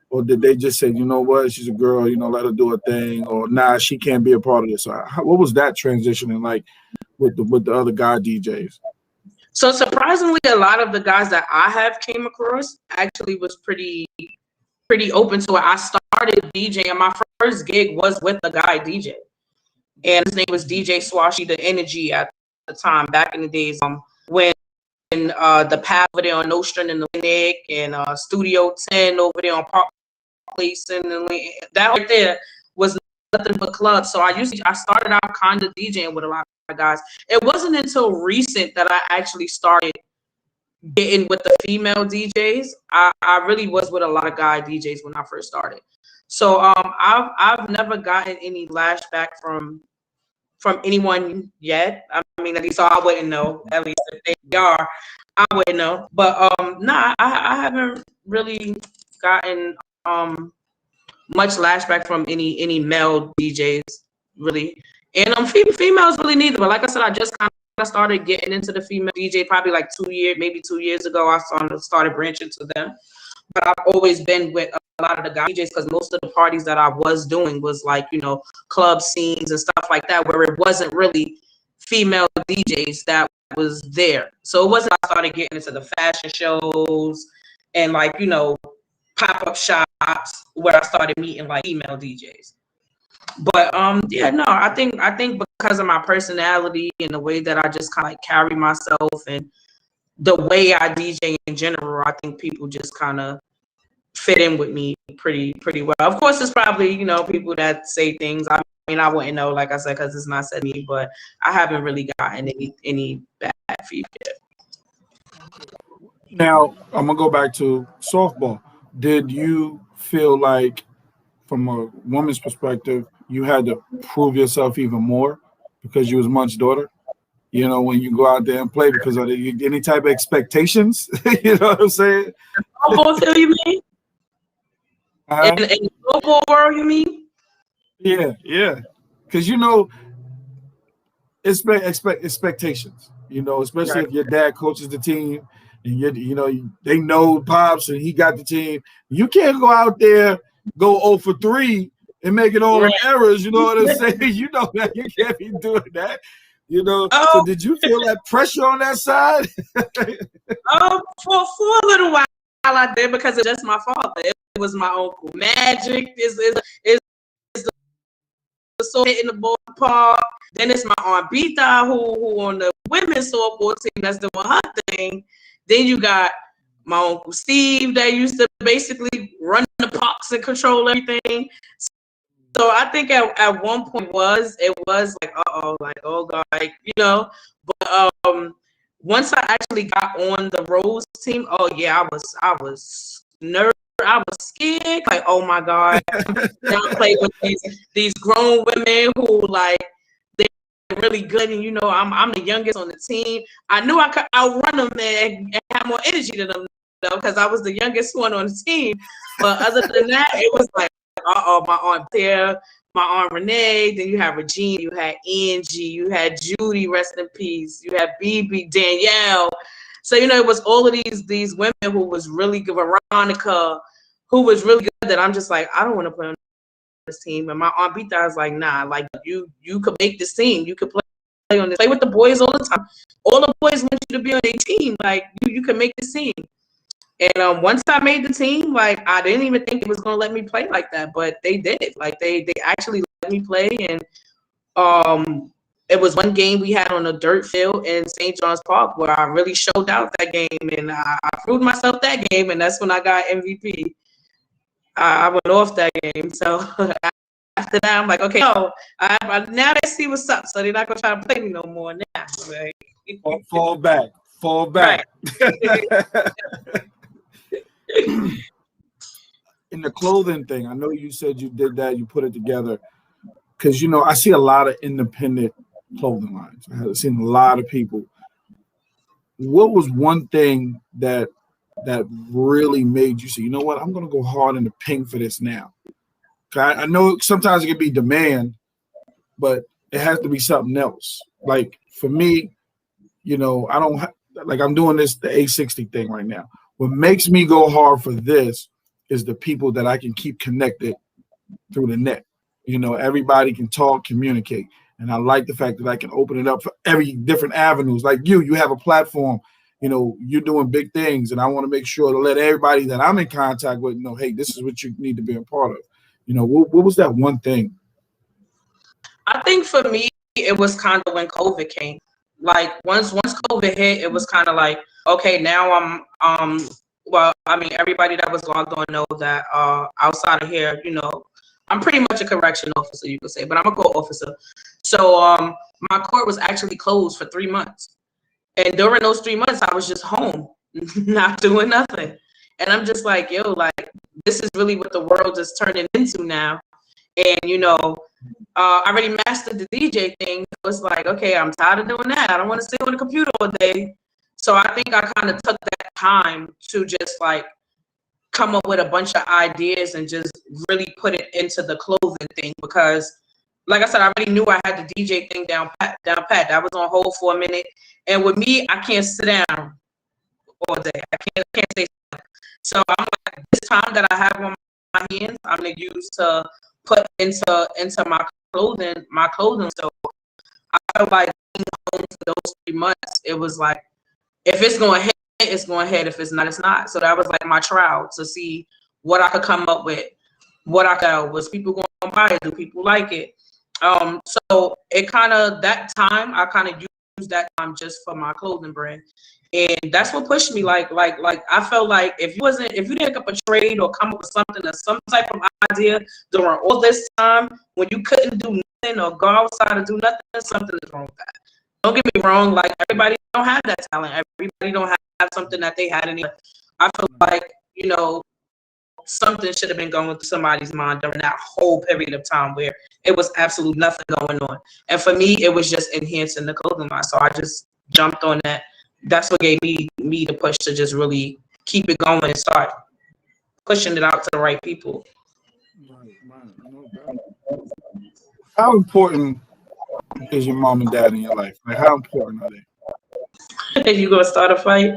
Or did they just say, you know what, she's a girl, let her do her thing, or nah, she can't be a part of this? What was that transitioning like with the other guy DJs? So surprisingly, a lot of the guys that I have came across actually was pretty open to it. I started DJing. My first gig was with a guy DJ, and his name was DJ Swashy the Energy at the time, back in the days when the Path over there on Nostrand and the Nick, and Studio 10 over there on Park Place, and that right there was nothing but clubs. So I started out kind of DJing with a lot of guys. It wasn't until recent that I actually started getting with the female DJs. I really was with a lot of guy DJs when I first started. So I've never gotten any lashback from anyone yet. I mean, at least I wouldn't know. At least if they are, I wouldn't know. But nah, I haven't really gotten much lashback from any male DJs really, and females really neither. But like I said, I just kind of started getting into the female DJ probably like 2 years ago. I started branching to them, but I've always been with a lot of the guy DJs because most of the parties that I was doing was like club scenes and stuff like that, where it wasn't really female DJs that was there. So it wasn't I started getting into the fashion shows and like pop-up shops where I started meeting like female DJs. But yeah, no, I think because of my personality and the way that I just kind of like carry myself and the way I DJ in general, I think people just kind of fit in with me pretty well. Of course, there's probably people that say things. I mean, I wouldn't know, like I said, because it's not said to me. But I haven't really gotten any bad feedback. Now I'm gonna go back to softball. did you feel like, from a woman's perspective, you had to prove yourself even more because you was Munch's daughter? You know, when you go out there and play, because of any type of expectations. You know what I'm saying? Football field, you mean? Uh-huh. In the football world, you mean? Yeah, yeah. Because expectations. You know, especially Right. if your dad coaches the team, and they know Pops and he got the team. You can't go out there, go 0 for 3 and make it all Right. them errors. You know what I'm saying? You know that you can't be doing that. You know. So Oh, did you feel that pressure on that side? for a little while I did, because it's just my father. It was my uncle. Magic is so hitting the ballpark. Then it's my aunt Bita, who on the women's softball team, that's doing her thing. Then you got my uncle Steve that used to basically run the parks and control everything. So I think at one point it was like, like, oh God, like, but once I actually got on the Rose team, oh yeah, I was nervous. I was scared, like, oh my God. Now I play with these grown women who, like, they're really good, and I'm the youngest on the team. I knew I could outrun them and have more energy than them, because I was the youngest one on the team. But other than that, it was like, my aunt Pierre, my aunt Renee, then you had Regina, you had Angie, you had Judy, rest in peace, you had BB, Danielle. So it was all of these women who was really good. Veronica, who was really good, that I'm just like, I don't want to play on this team. And my aunt Bita is like, nah, like, you could make this team. You could play on this. Play with the boys all the time. All the boys want you to be on their team. Like, you can make this team. And once I made the team, like, I didn't even think it was gonna let me play like that, but they did. Like, they actually let me play. And it was one game we had on a dirt field in St. John's Park where I really showed out that game, and I proved myself that game, and that's when I got MVP. I went off that game. So after that, I'm like, okay, no, now they see what's up, so they're not gonna try to play me no more now. Like, Fall back. right. In the clothing thing, I know you said you did that, you put it together, because I see a lot of independent clothing lines. I have seen a lot of people. What was one thing that really made you say, you know what, I'm going to go hard in the paint for this now? I know sometimes it can be demand, but it has to be something else. Like for me, I don't like, I'm doing the A60 thing right now. What makes me go hard for this is the people that I can keep connected through the net. Everybody can talk, communicate. And I like the fact that I can open it up for every different avenues. Like you have a platform, you're doing big things. And I want to make sure to let everybody that I'm in contact with know, hey, this is what you need to be a part of. What was that one thing? I think for me, it was kind of when COVID came. Like, once COVID hit, it was kind of like, okay, now well, I mean, everybody that was logged on know that outside of here, I'm pretty much a correction officer, you could say, but I'm a court officer. So my court was actually closed for 3 months. And during those 3 months, I was just home, not doing nothing. And I'm just like, yo, like, this is really what the world is turning into now. And, I already mastered the DJ thing. It was like, okay, I'm tired of doing that. I don't want to sit on the computer all day. So I think I kind of took that time to just, like, come up with a bunch of ideas and just really put it into the clothing thing, because, like I said, I already knew I had the DJ thing down pat. That was on hold for a minute. And with me, I can't sit down all day. I can't stay still. So I'm like, this time that I have on my hands, I'm gonna use to put into my clothing. So I felt like being home for those 3 months, it was like, if it's going ahead, it's going ahead. If it's not, it's not. So that was like my trial to see what I could come up with. Was people going to buy it? Do people like it? So it kind of, that time, I kind of used that time just for my clothing brand. And that's what pushed me. Like I felt like if you didn't pick up a trade or come up with something or some type of idea during all this time when you couldn't do nothing or go outside and do nothing, something is wrong with that. Don't get me wrong, like, everybody don't have that talent. Everybody don't have something that they had in it. I feel like, something should have been going through somebody's mind during that whole period of time where it was absolutely nothing going on. And for me, it was just enhancing the clothing line. So I just jumped on that. That's what gave me the push to just really keep it going and start pushing it out to the right people. How important is your mom and dad in your life? Like, how important are they? You gonna start a fight?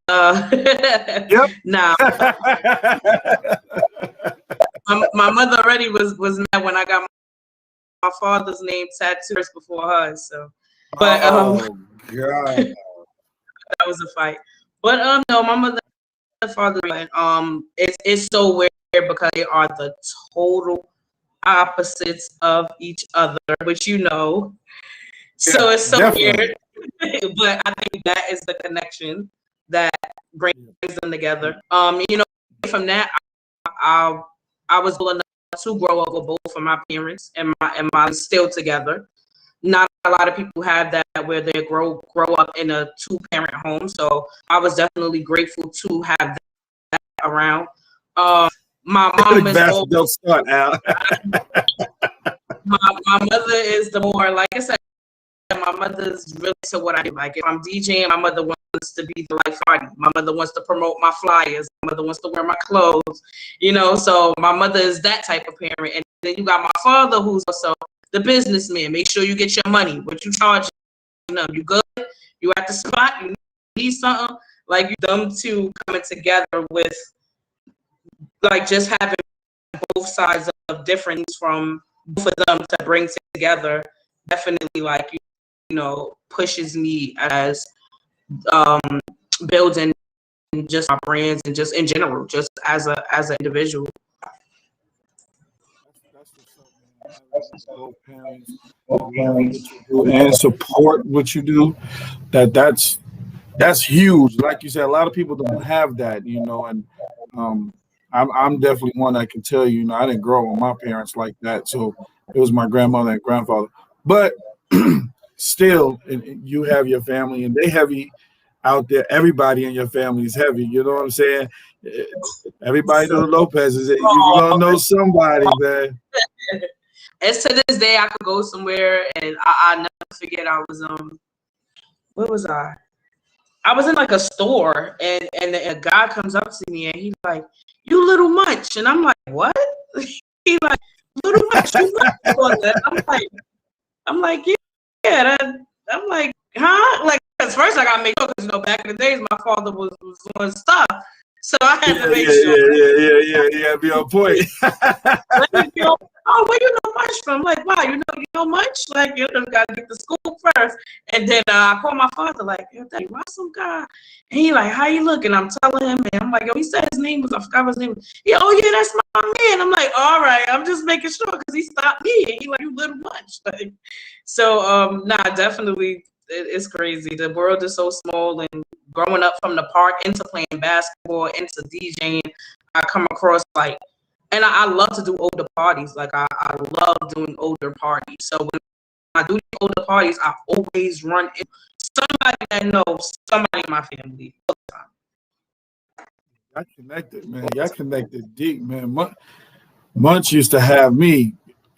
Yep. Nah. my mother already was mad when I got my father's name tattooed before hers. So, but oh God, that was a fight. But no, my mother and father, it's so weird because they are the total opposites of each other, which you know. So it's so definitely weird. But I think that is the connection that brings them together. You know, from that, I was able enough to grow up with both of my parents and my still together. Not a lot of people have that where they grow up in a 2-parent home. So I was definitely grateful to have that around. My mom is old. Don't start, Al. my mother is the more, like I said, my mother's really to what I do. Like if I'm DJing, my mother wants to be the life party. My mother wants to promote my flyers. My mother wants to wear my clothes. You know, so my mother is that type of parent. And then you got my father, who's also the businessman. Make sure you get your money. What you charge, you know, you good. You at the spot. You need something. Like you them two coming together with, like just having both sides of difference from both of them to bring together. Definitely, like you know, pushes me as building just my brands and just in general, just as an individual. Both parents and support what you do. That's huge. Like you said, a lot of people don't have that, you know, and I'm definitely one that can tell you, you know, I didn't grow up with my parents like that, so it was my grandmother and grandfather. But still, you have your family, and they heavy out there. Everybody in your family is heavy. You know what I'm saying? Everybody know the Lopez's. You gonna know somebody, man. As to this day, I could go somewhere and I never forget. I was where was I? I was in like a store and a guy comes up to me and he's like, "You little munch," and I'm like, "What?" He like, "Little munch, you munch on that?" I'm like, yeah. I'm like, huh? Like, at first I gotta make sure because you know back in the days my father was doing stuff, so I had to make sure. Yeah. Be on point. Oh, where you know much from? Like, wow, you know much? Like, you know, gotta get to school first. And then I called my father, like, yo, Daddy, why some guy? And he like, how you looking? I'm telling him, and I'm like, yo, he said his name was, I forgot his name. Yeah, oh yeah, that's my man. I'm like, all right, I'm just making sure because he stopped me and he like, you little much. Like, so nah, definitely it's crazy. The world is so small, and growing up from the park into playing basketball into DJing, I come across like. And I love to do older parties. Like I love doing older parties. So when I do the older parties, I always run into somebody that knows somebody in my family all the time. Y'all connected, man. Y'all connected deep, man. Munch used to have me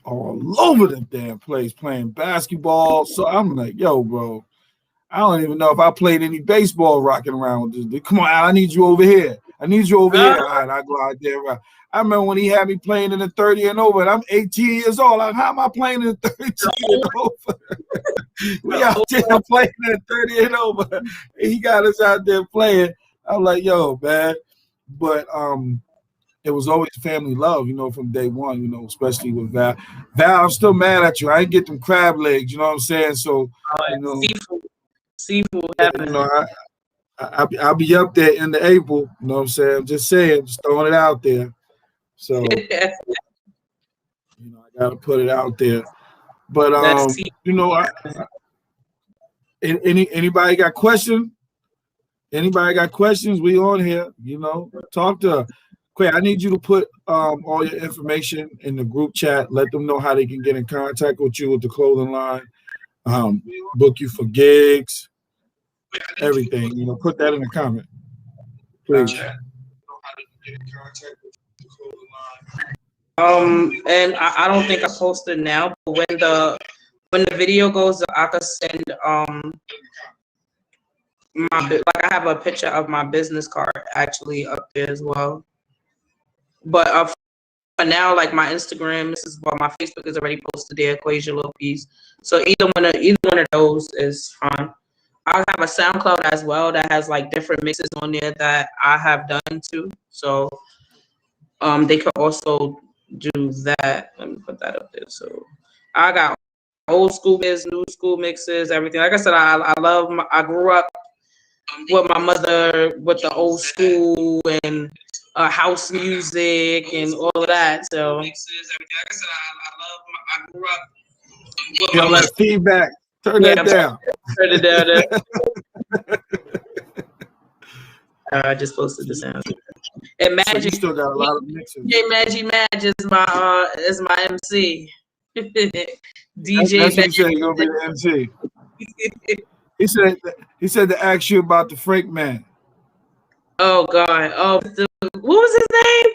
all over the damn place playing basketball. So I'm like, yo, bro, I don't even know if I played any baseball rocking around with this. Come on, Al, I need you over here. I need you over here. All right, I go out there. I remember when he had me playing in the 30 and over, and I'm 18 years old. Like, how am I playing in the 30 and over? We out there playing in the 30 and over. He got us out there playing. I'm like, yo, man. But it was always family love, you know, from day one, you know, especially with Val. Val, I'm still mad at you. I ain't get them crab legs, you know what I'm saying? So, you know, seafood you know, I'll be up there in the April, you know what I'm saying? I'm just saying, just throwing it out there. So, you know, I gotta put it out there. But you know, anybody got questions? Anybody got questions? We on here, you know. Talk to her. Quay, I need you to put all your information in the group chat. Let them know how they can get in contact with you with the clothing line, book you for gigs, everything. You know, put that in the comment, please. And I don't think I posted now, but when the video goes up, I could send like I have a picture of my business card actually up there as well. But for now, like my Instagram, this is what my Facebook is already posted there, Equasia Lopez. So either one of those is fine. I have a SoundCloud as well that has like different mixes on there that I have done too. So they could also do that. Let me put that up there. So I got old school mixes, new school mixes, everything. Like I said, I love. I grew up with my mother with the old school and house music and all of that. So mixes, everything. Like I said, I grew up with my mother. Feedback. Turn that down. Turn it down. I just posted the sound. And Magic, so you still got a lot of mixes. DJ Mag is my MC. DJ That's what he said. He's gonna be the MC. He said to ask you about the Frank man. Oh God! Oh, what was his name?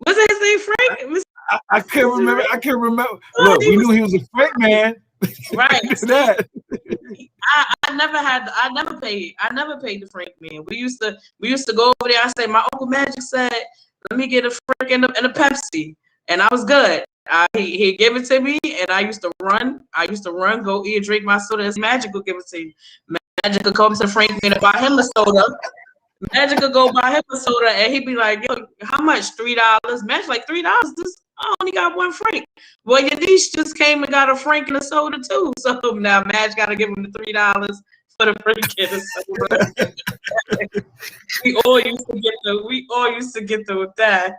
Was it his name Frank? I can't remember. I can't remember. Look, we knew he was a Frank man. Right. That. I never paid the Frank man. We used to go over there. I say my Uncle Magic said, let me get a Frank and a Pepsi, and I was good. He gave it to me, and I used to run, go eat, drink my soda. As Magic would give it to me. Magic would come to Frank man and buy him a soda. Magic would go buy him a soda, and he'd be like, "Yo, how much? $3?" Magic like $3. I only got one Frank. Well, your niece just came and got a Frank and a soda too. So now Madge got to give him the $3 for the Frank and a soda. we all used to get with that.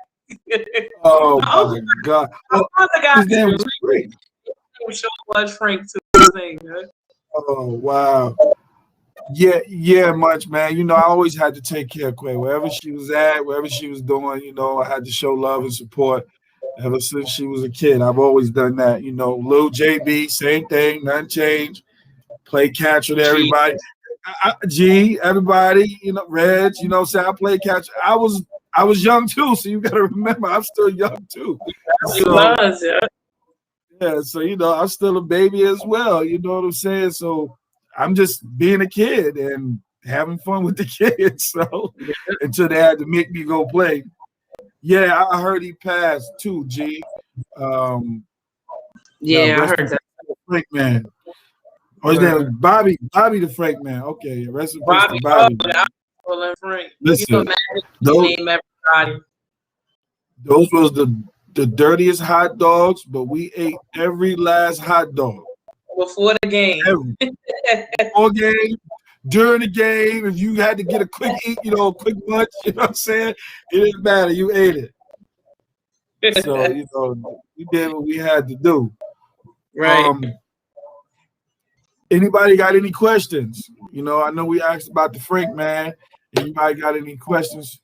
Oh my God! His name was Frank. His name was Frank too. Oh wow! Yeah, much man. You know, I always had to take care of Quay wherever she was at, wherever she was doing. You know, I had to show love and support. Ever since she was a kid, I've always done that. You know, Lil JB, same thing, nothing changed. Play catch with everybody. Everybody, you know, Reg, you know, say I play catch. I was young too, so you gotta remember I'm still young too. So, yeah, so you know, I'm still a baby as well. You know what I'm saying? So I'm just being a kid and having fun with the kids. So until they had to make me go play. Yeah, I heard he passed too, G. Yeah, I heard that. Frank man. Oh, his name was Bobby the Frank man. Okay, rest in peace to Bobby. Frank. Listen, those was the dirtiest hot dogs, but we ate every last hot dog. Before the game. Before game. During the game, if you had to get a quick eat, you know, a quick lunch, you know what I'm saying? It didn't matter. You ate it. So, you know, we did what we had to do. Right. Anybody got any questions? You know, I know we asked about the Frank man. Anybody got any questions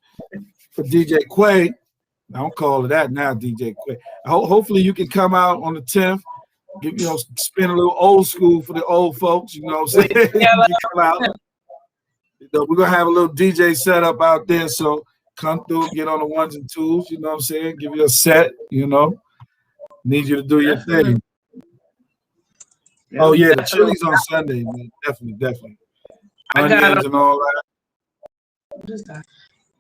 for DJ Quay? I don't call it that now, DJ Quay. Hopefully you can come out on the 10th. You know, spin a little old school for the old folks, you know what I'm saying? Come out. You know, we're gonna have a little DJ setup out there, so come through, get on the ones and twos, you know what I'm saying? Give you a set, you know. Need you to do your thing. Oh yeah, the Chili's on Sunday, man. Definitely. Onions and all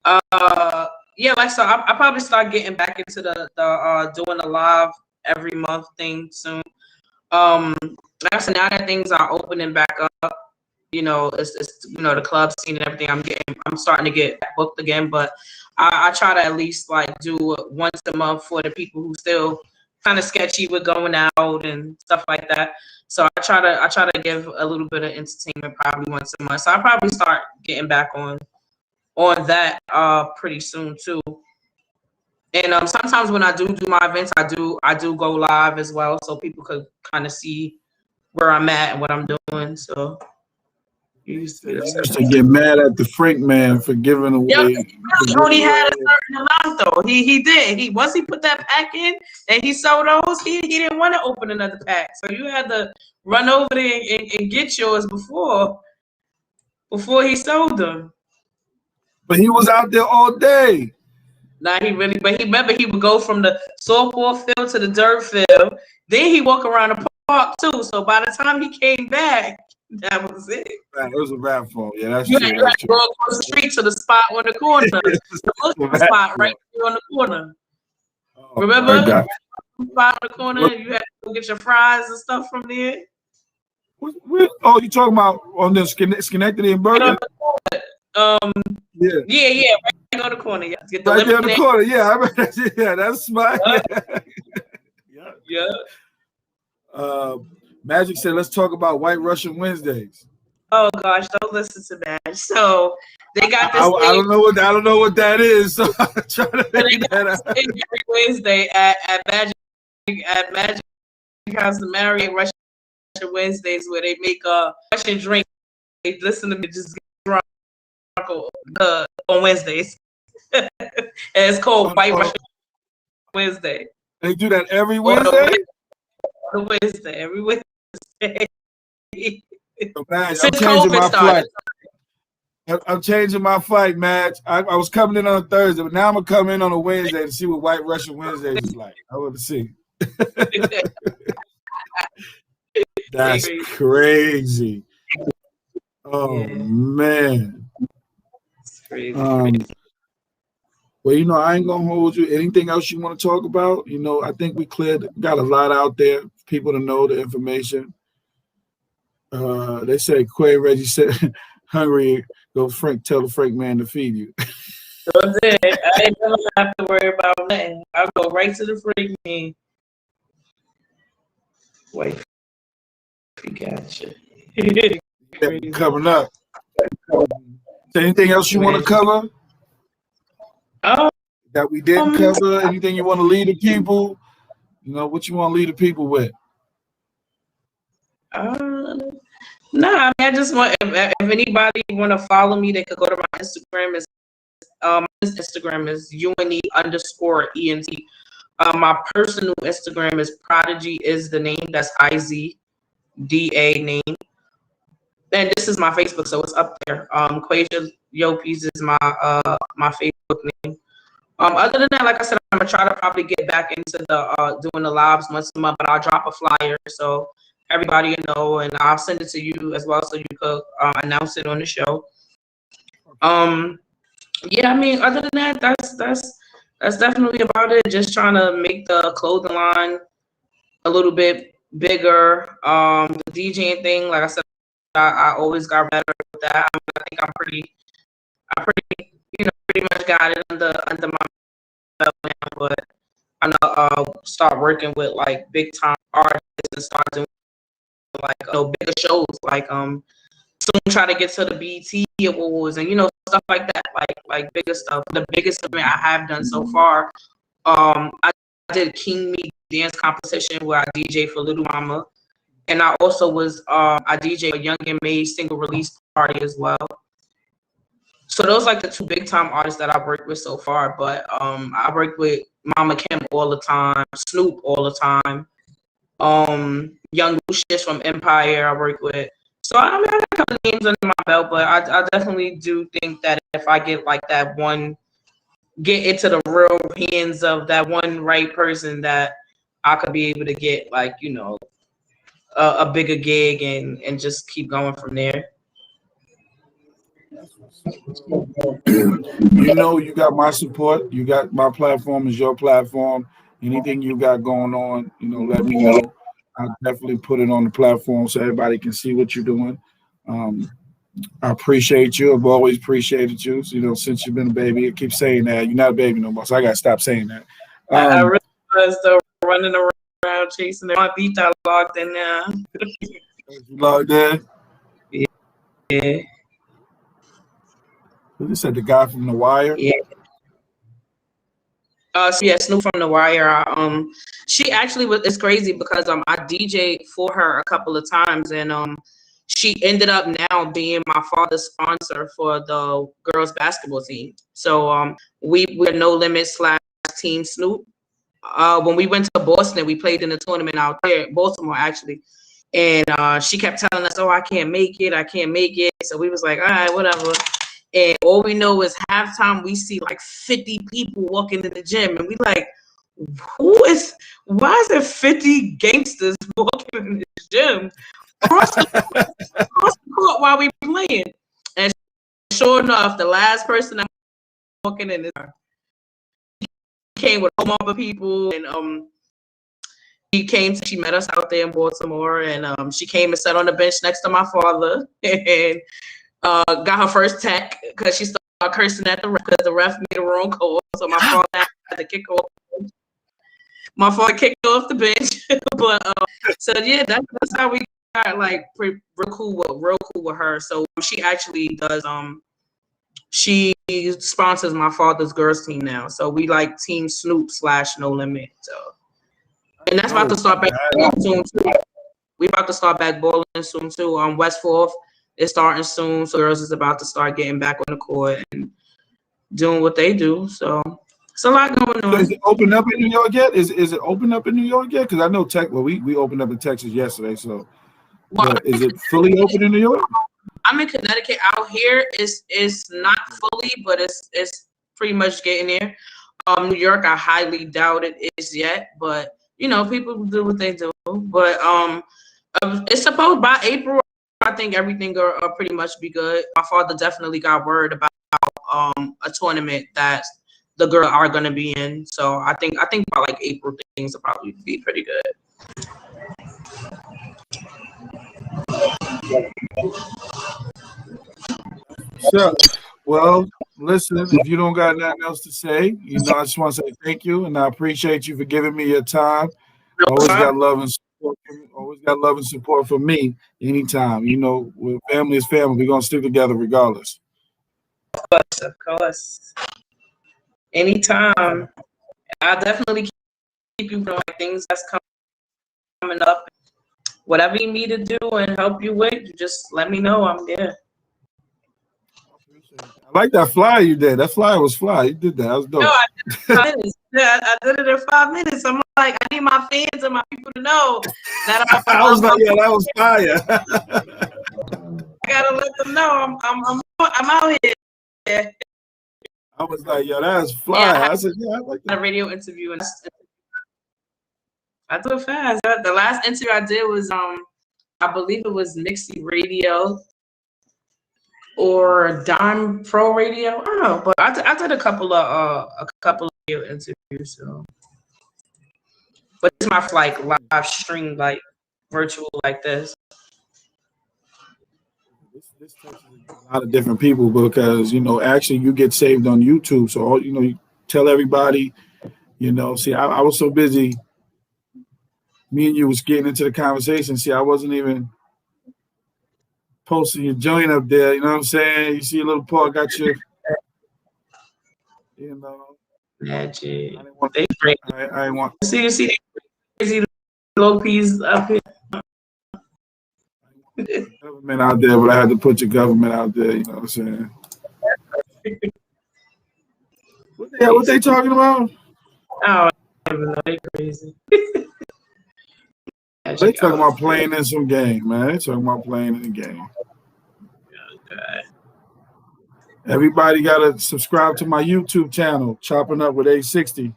that. Yeah, like so I probably start getting back into the doing a live every month thing soon. Like I said, now that things are opening back up, you know, it's you know, the club scene and everything, I'm starting to get booked again, but I try to at least like do it once a month for the people who still kind of sketchy with going out and stuff like that. So I try to give a little bit of entertainment probably once a month. So I'll probably start getting back on that pretty soon too. And sometimes when I do my events, I do go live as well, so people could kind of see where I'm at and what I'm doing. So you used to get mad at the Frank man for giving away. Yep. He only had a certain amount though. He did. Once he put that pack in and he sold those, he didn't want to open another pack. So you had to run over there and get yours before he sold them. But he was out there all day. Nah, he really, but he remember he would go from the softball field to the dirt field. Then he walk around the park too. So by the time he came back, that was it. Right, it was a wrap for him. Yeah, that's You true. had That's to true. go across the street to the spot on the corner, the It's a motion wrap spot for right him. there on the corner. Oh my Remember? God. Spot on the corner, you had to go get your fries and stuff from there. Oh, you talking about on the Schenectady and Right on Bergen? the corner. Yeah, Yeah, right on the corner. Yeah. Get the right there in the lemonade. corner. Yeah, I remember. Yeah, that's smart. Yeah. Yeah. Yeah. Magic said, "Let's talk about White Russian Wednesdays." Oh gosh, don't listen to that. So they got I, this I thing. don't know what that is. So I'm trying to So they figure got that this out. thing every Wednesday at Magic House and Marriott Russian Wednesdays where they make a Russian drink. They listen to me just get drunk on Wednesdays. And it's called White Russian Wednesday. They do that every On Wednesday. a Wednesday, every Wednesday. So, man, I'm Since changing COVID my started. flight. I'm changing my flight, Madge. I was coming in on a Thursday, but now I'm gonna come in on a Wednesday to see what White Russian Wednesdays is like. I want to see. That's crazy. Oh Yeah. man. It's crazy. Well, I ain't gonna hold you. Anything else you want to talk about? I think we got a lot out there for people to know the information. They say Quay Reggie said, "Hungry, go Frank. Tell the Frank man to feed you." That's it. I ain't never have to worry about nothing. I'll go right to the freak man. Wait, he got you. Yeah, coming up. Anything else you want to cover that we didn't cover? Anything you want to lead the people? What you want to lead the people with? Nah, I mean, I just want if anybody want to follow me, they could go to my Instagram. His Instagram is UNE_ENT. My personal Instagram is Prodigy is the name. That's IZDA name. And this is my Facebook, so it's up there. Quasia Yopes is my Facebook name. Other than that, like I said, I'm gonna try to probably get back into the doing the lives once a month, but I'll drop a flyer so everybody know, and I'll send it to you as well so you could announce it on the show. Yeah, I mean, other than that, that's definitely about it. Just trying to make the clothing line a little bit bigger. The DJing thing, like I said, I always got better with that. I think I'm pretty, pretty much got it under my belt now. But I'm gonna start working with like big time artists and start doing like bigger shows. Like soon try to get to the BET Awards and stuff like that. Like bigger stuff. The biggest event I have done so far. I did King Me dance competition where I DJ for Little Mama. And I also was I DJ a Young and May single release party as well. So those like the two big time artists that I've worked with so far. But I work with Mama Kim all the time, Snoop all the time, Young Lucius from Empire I work with. So I got a couple of names under my belt, but I definitely do think that if I get like that one, get into the real hands of that one right person, that I could be able to get like a bigger gig and just keep going from there. You got my support. You got my platform is your platform. Anything you got going on, let me know. I'll definitely put it on the platform so everybody can see what you're doing. I appreciate you. I've always appreciated you. Since you've been a baby, I keep saying that. You're not a baby no more, so I got to stop saying that. I really was though running around chasing my beat. I logged in now. You logged in? Yeah. Who said the guy from The Wire? Yeah. So yeah, Snoop from The Wire. She actually was. It's crazy because I DJed for her a couple of times, and she ended up now being my father's sponsor for the girls basketball team. So we're No Limits / Team Snoop. When we went to Boston, we played in a tournament out there, Baltimore actually, and she kept telling us, "Oh, I can't make it. So we was like, all right, whatever." And all we know is halftime we see like 50 people walking in the gym, and we like, why is there 50 gangsters walking in the gym across the court while we playing? And sure enough, the last person that walking in came with a whole mob of people, and she met us out there in Baltimore, and she came and sat on the bench next to my father and got her first tech because she started cursing at the ref because the ref made a wrong call. So my father had to kick her off. My father kicked her off the bench. But so yeah, that's how we got like real cool with her. So she actually does she sponsors my father's girls team now. So we like Team Snoop / No Limit. So and that's about to start back soon too. We about to start back bowling soon too. West Fourth is starting soon, so girls is about to start getting back on the court and doing what they do. So it's a lot going on. So is it open up in New York yet? Is it open up in New York yet? Because I know we opened up in Texas yesterday. So is it fully open in New York? I'm in Connecticut. Out here it's not fully, but it's pretty much getting there. New York, I highly doubt it is yet, but you know, people do what they do. But it's supposed by April, I think everything will pretty much be good. My father definitely got word about a tournament that the girls are gonna be in. So I think by like April things will probably be pretty good. So, well, listen, if you don't got nothing else to say, you know, I just want to say thank you, and I appreciate you for giving me your time. Always got love and support. Always got love and support for me anytime. You know, family is family. We're gonna stick together regardless. Of course. Anytime. I'll definitely keep you doing things that's coming up. Whatever you need to do and help you with, you just let me know. I'm there. I like that flyer you did. That flyer was fly. You did that. That was dope. No, I did it in 5 minutes. I'm like, I need my fans and my people to know that I was like, yeah, that was fire. I gotta let them know I'm out here. I was like, yo, that's fly. Yeah, I said, yeah, I like that. A radio interview, and I do it fast. The last interview I did was I believe it was Nixie Radio or Dime Pro Radio. I don't know, but I did a couple of radio interviews. So, but it's my like live stream, like virtual, like this. This touches a lot of different people because you know actually you get saved on YouTube. So all, you know, you tell everybody. You know, see, I was so busy. Me and you was getting into the conversation. See, I wasn't even posting your joint up there. You know what I'm saying? You see a little Paul got your, you know. Magic. I didn't want. You see crazy low peas up here. Government out there, but I had to put your government out there. You know what I'm saying? What they talking about? Oh, I don't even know. They crazy. They talking about playing in some game, man. They talking about playing in the game. Okay. Everybody got to subscribe to my YouTube channel, Chopping Up with A60.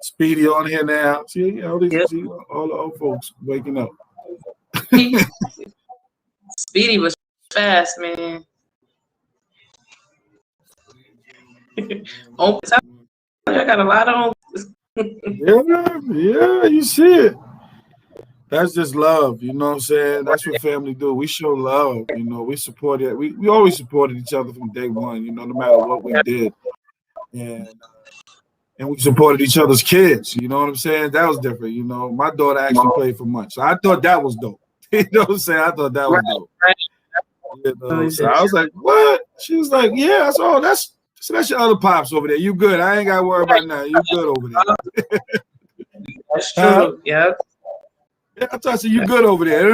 Speedy on here now. See, all the old folks waking up. Speedy was fast, man. I got a lot on. yeah, you see it. That's just love, you know what I'm saying? That's what family do. We show love, you know. We support it. We always supported each other from day one, you know, no matter what we did. And we supported each other's kids, you know what I'm saying? That was different, you know. My daughter actually played for Munch, so I thought that was dope. You know what I'm saying? I thought that was dope. You know, so I was like, what? She was like, yeah. I said, oh, that's your other pops over there. You good. I ain't got to worry about nothing. You good over there. That's true. Yeah. Yeah, I thought, so you good over there.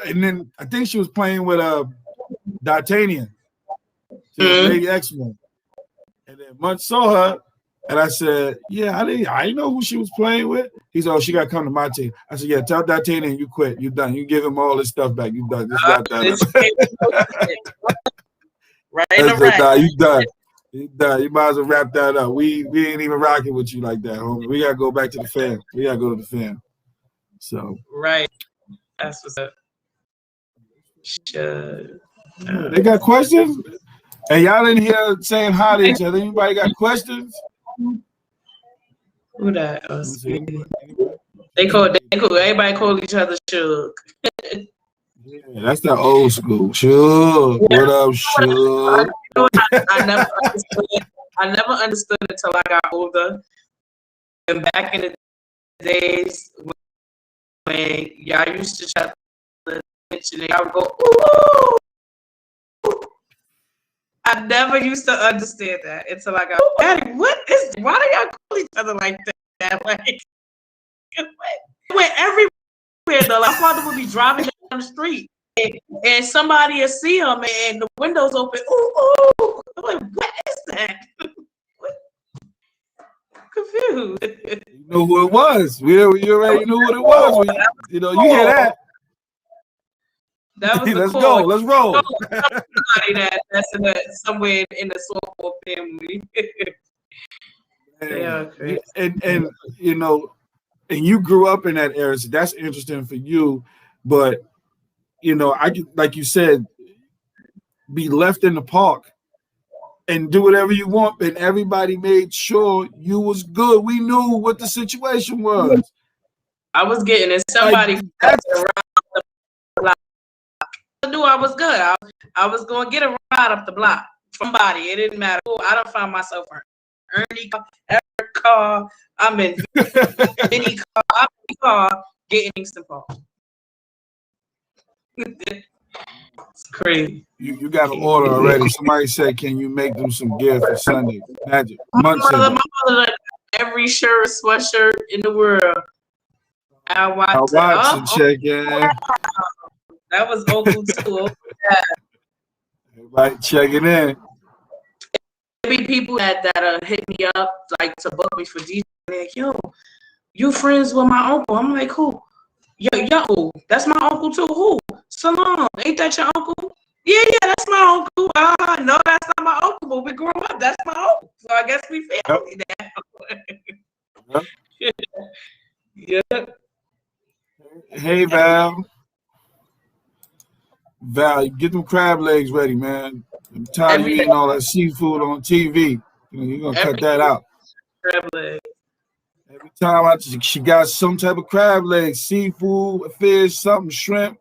And then I think she was playing with D'Artagnan, Lady X-Men. And then Munch saw her, and I said, yeah, I didn't know who she was playing with. He said, oh, she got to come to my team. I said, yeah, tell D'Artagnan you quit. You done. You give him all his stuff back. You done. Just got that. Right in the rack. Nah, you done. You done. You might as well wrap that up. We ain't even rocking with you like that, homie. We gotta go back to the fam. We gotta go to the fam. So right. That's what's up. Sure. they got questions? And y'all in here saying hi to each other. Anybody got questions? Who that? Oh, Anybody? they call everybody call each other Suge. Yeah, that's the old school. Sure. Yeah. What up, sure? I never understood it until I got older. And back in the days when y'all used to shut the attention and y'all would go, ooh. I never used to understand that until I got, Daddy, why do y'all call each other like that? Like, it went everywhere though. Like, my father would be driving down the street and somebody would see him and the windows open. Ooh. I'm like, what is that? Confused. You know who it was. You already knew what it was. You hear that. That was Let's the go. Let's roll. Somebody that's somewhere in the softball family. And and you grew up in that era, so that's interesting for you. But I could, like you said, be left in the park and do whatever you want, and everybody made sure you was good. We knew what the situation was. I was getting in somebody around the block. I knew I was good. I was going to get a ride up the block. Somebody, it didn't matter who. I don't find myself Ernie car, Eric car. I'm in Vinny car. I'm in car getting Kingston Park. It's crazy. You got an order already. Somebody said, "Can you make them some gear for Sunday?" Magic. My mother like every shirt, sweatshirt in the world. I watch check in. That was Uncle too. Everybody checking in. Maybe people that hit me up like to book me for DJ. Like, yo, you friends with my uncle? I'm like, who? Yo, that's my uncle too. Who? Salon. Ain't that your uncle? Yeah, that's my uncle. No, that's not my uncle, but we grew up. That's my uncle. So I guess we family now. Yep. Hey, Val. Val, get them crab legs ready, man. I'm tired of eating all that seafood on TV. You're going to cut that out. Crab legs. Every time she got some type of crab legs, seafood, fish, something, shrimp.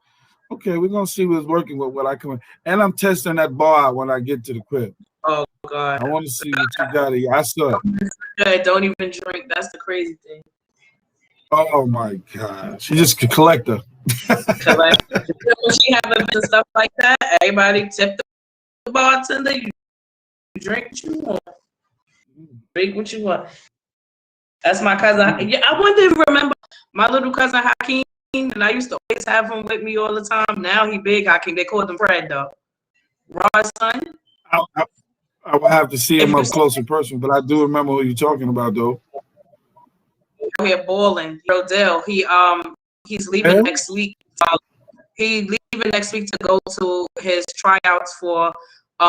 Okay, we're going to see what's working with what I come in. And I'm testing that bar out when I get to the crib. Oh, God. I want to see what you got here. I saw it. Don't even drink. That's the crazy thing. Oh, my God. She's just a collector. When she have events and stuff like that, everybody tip the bartender. You drink what you want. Drink what you want. That's my cousin. Yeah, I wouldn't even remember my little cousin Hakeem, and I used to always have him with me all the time. Now he big Hakeem. They called him Fred though. Rod's son. I would have to see him up close in person, but I do remember who you're talking about though. Here balling, Rodell. He's leaving next week. He's leaving next week to go to his tryouts for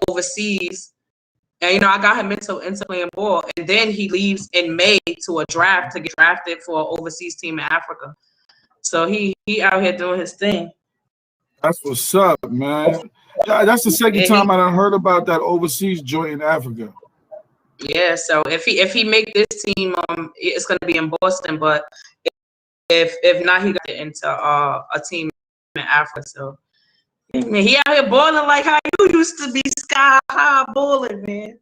overseas. And I got him into playing ball, and then he leaves in May to a draft to get drafted for an overseas team in Africa. So he out here doing his thing. That's what's up, man. Yeah, that's the second time I done heard about that overseas joint in Africa. Yeah, so if he make this team, it's gonna be in Boston. But if not, he got into a team in Africa. So he out here balling like how you used to be sky high balling, man.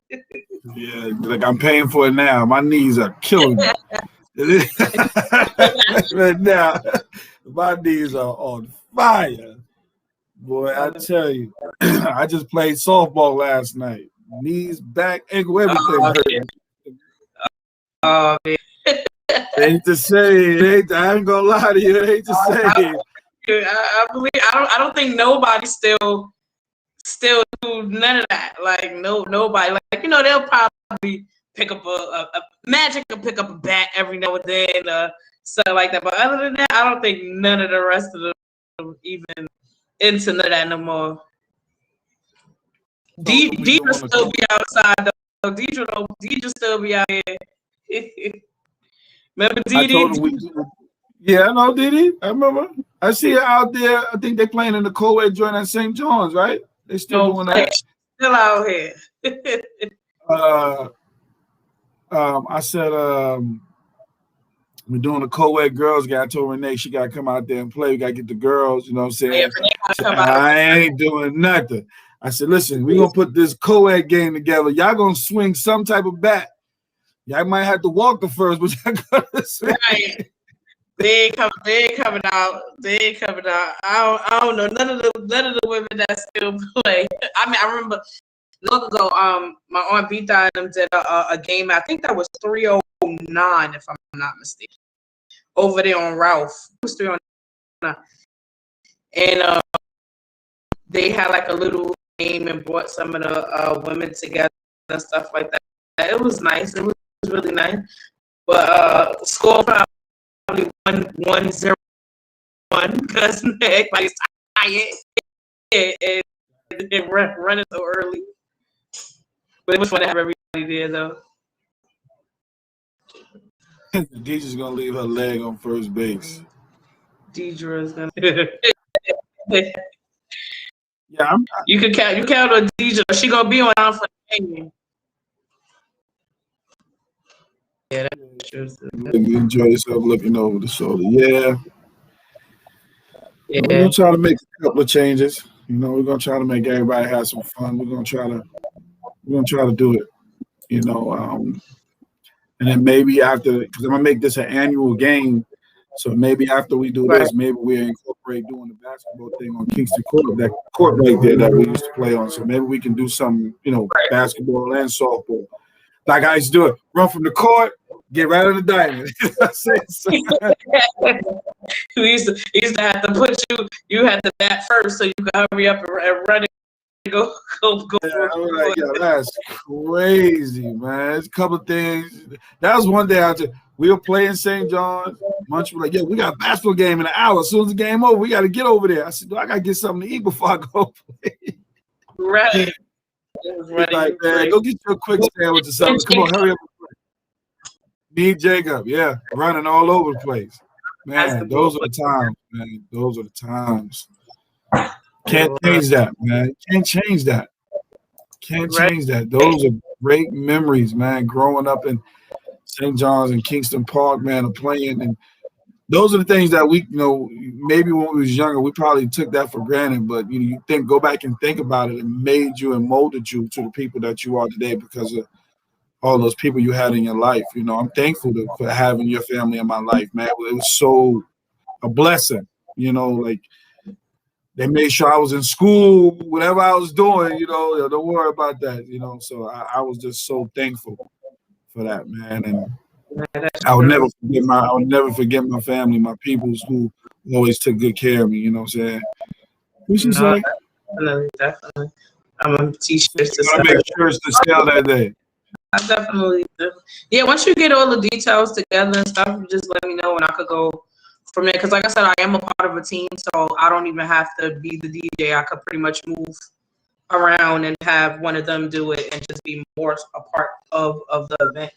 Yeah, like I'm paying for it now. My knees are killing me. Right now, my knees are on fire. Boy, I tell you, I just played softball last night. Knees, back, ankle, everything hurt. Oh man. Ain't to say, I ain't gonna lie to you, it ain't to say. I believe I don't think nobody still do none of that. Like nobody. Like they'll probably pick up a Magic will pick up a bat every now and then, stuff like that. But other than that, I don't think none of the rest of them even into none of that no more. So we Deidre doing a still be outside though. Deidre still be out here. Remember I told Deidre? him yeah, I know, did he? I remember. I see her out there. I think they playing in the co-ed joint at St. John's, right? They still No doing play. that. Still out here. Uh, I said, we're doing a co-ed girls guy. I told Renee she gotta come out there and play. We gotta get the girls, you know what I'm Yeah, saying? Renee gotta She said, come out. I ain't doing nothing. I said, listen, we're gonna put this co-ed game together. Y'all gonna swing some type of bat. Y'all might have to walk the first, but y'all gotta swing. Right. They ain't coming out. I don't know. None of the women that still play. I mean, I remember long ago, my aunt Vita and them did a game. I think that was 309, if I'm not mistaken. Over there on Ralph. It was 309. And they had like a little game and brought some of the women together and stuff like that. It was nice. It was really nice. But score probably 1-0 because everybody's tired and running so early. But it was fun to have everybody there though. Deidre's gonna leave her leg on first base. Deidre's gonna. Yeah, You count on Deidre. She gonna be on for the game. Yeah, that's true. you enjoy yourself looking over the shoulder. Yeah. Yeah. We're gonna try to make a couple of changes. You know, we're gonna try to make everybody have some fun. We're gonna try to do it. You know, and then maybe after, because I'm gonna make this an annual game. So maybe after we do this, maybe we incorporate doing the basketball thing on Kingston Court, that court right there that we used to play on. So maybe we can do some, you know, basketball and softball. Like I used to do it, run from the court, get right on the diamond. We used to have to put you had to bat first so you could hurry up and run and go. Yeah, I was like, yo, that's crazy, man. It's a couple of things. That was one day we were playing St. John's. Munch was like, yeah, we got a basketball game in an hour. As soon as the game over, we got to get over there. I said, I got to get something to eat before I go play. Right. Like, man, go get you a quick sandwich or something. Come on, hurry up and play. Me, Jacob, yeah, running all over the place. Man, those are the times, man. Those are the times. Can't change that, man. Can't change that. Can't change that. Those are great memories, man. Growing up in St. John's and Kingston Park, man, of playing. And those are the things that we, you know, maybe when we was younger, we probably took that for granted. But you go back and think about it, and made you and molded you to the people that you are today because of all those people you had in your life. You know, I'm thankful for having your family in my life, man. It was so a blessing, you know, like they made sure I was in school, whatever I was doing, you know, don't worry about that, you know. So I was just so thankful for that, man. And I would never forget my family, my peoples who always took good care of me, you know what I'm saying? What you say? Definitely. I'm gonna t-shirts to sell. Make shirts to sell that day. I definitely do. Yeah, once you get all the details together and stuff, you just let me know and I could go from there. Because like I said, I am a part of a team, so I don't even have to be the DJ. I could pretty much move around and have one of them do it and just be more a part of the event.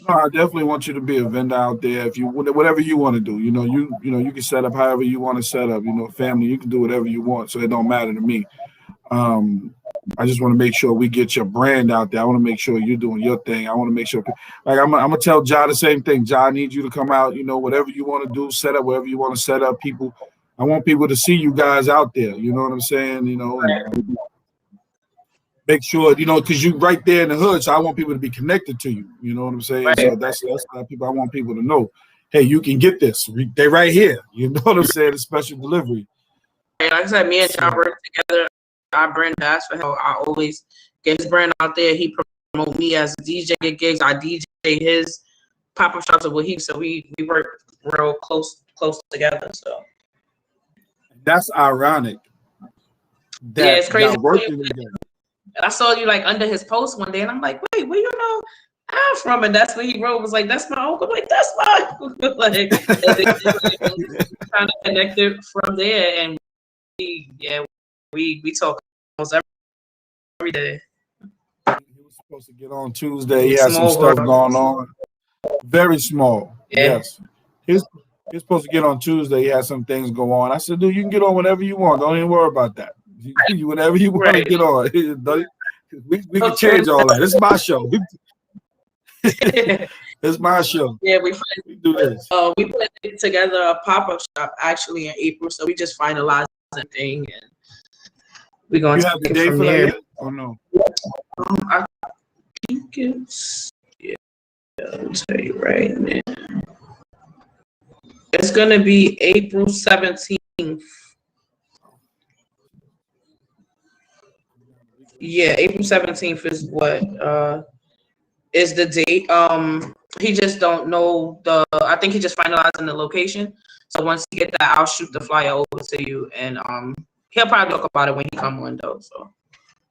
No, I definitely want you to be a vendor out there. If you whatever you want to do, you know, you can set up however you want to set up. You know, family, you can do whatever you want, so it don't matter to me. I just want to make sure we get your brand out there. I want to make sure you're doing your thing. I want to make sure, like I'm gonna tell Ja the same thing. Ja, I need you to come out. You know, whatever you want to do, set up whatever you want to set up. People, I want people to see you guys out there. You know what I'm saying? You know, and make sure, you know, because you right there in the hood. So I want people to be connected to you. You know what I'm saying? Right. So that's people. I want people to know, hey, you can get this. They right here. You know what I'm saying? A special delivery. Like I said, me and John work together. Our brand, that's for him. I always get his brand out there. He promote me as a DJ at gigs. I DJ his pop-up shops with him. So we work real close together. So that's ironic. Yeah, it's crazy. Working together. I saw you like under his post one day, and I'm like, wait, where you know I'm from? And that's what he wrote. Was like, that's my uncle. I'm like, that's my uncle. Like, kind of connected from there, and we talk almost every day. He was supposed to get on Tuesday. He Yeah, had some small stuff world. going on. Very small. Yeah. Yes. He's supposed to get on Tuesday. He had some things go on. I said, dude, you can get on whenever you want. Don't even worry about that. Whenever you want to Right. get on. We can change all that. It's my show. It's my show. Yeah, we do this. we put together a pop-up shop actually in April, so we just finalized everything and we're going You to have the take it date from for that there. yet? Or no? I think it's I'll tell you right now. It's gonna be April 17th. Yeah, April 17th is what is the date. He just don't know I think he just finalizing the location. So once you get that, I'll shoot the flyer over to you and he'll probably talk about it when he come on though. So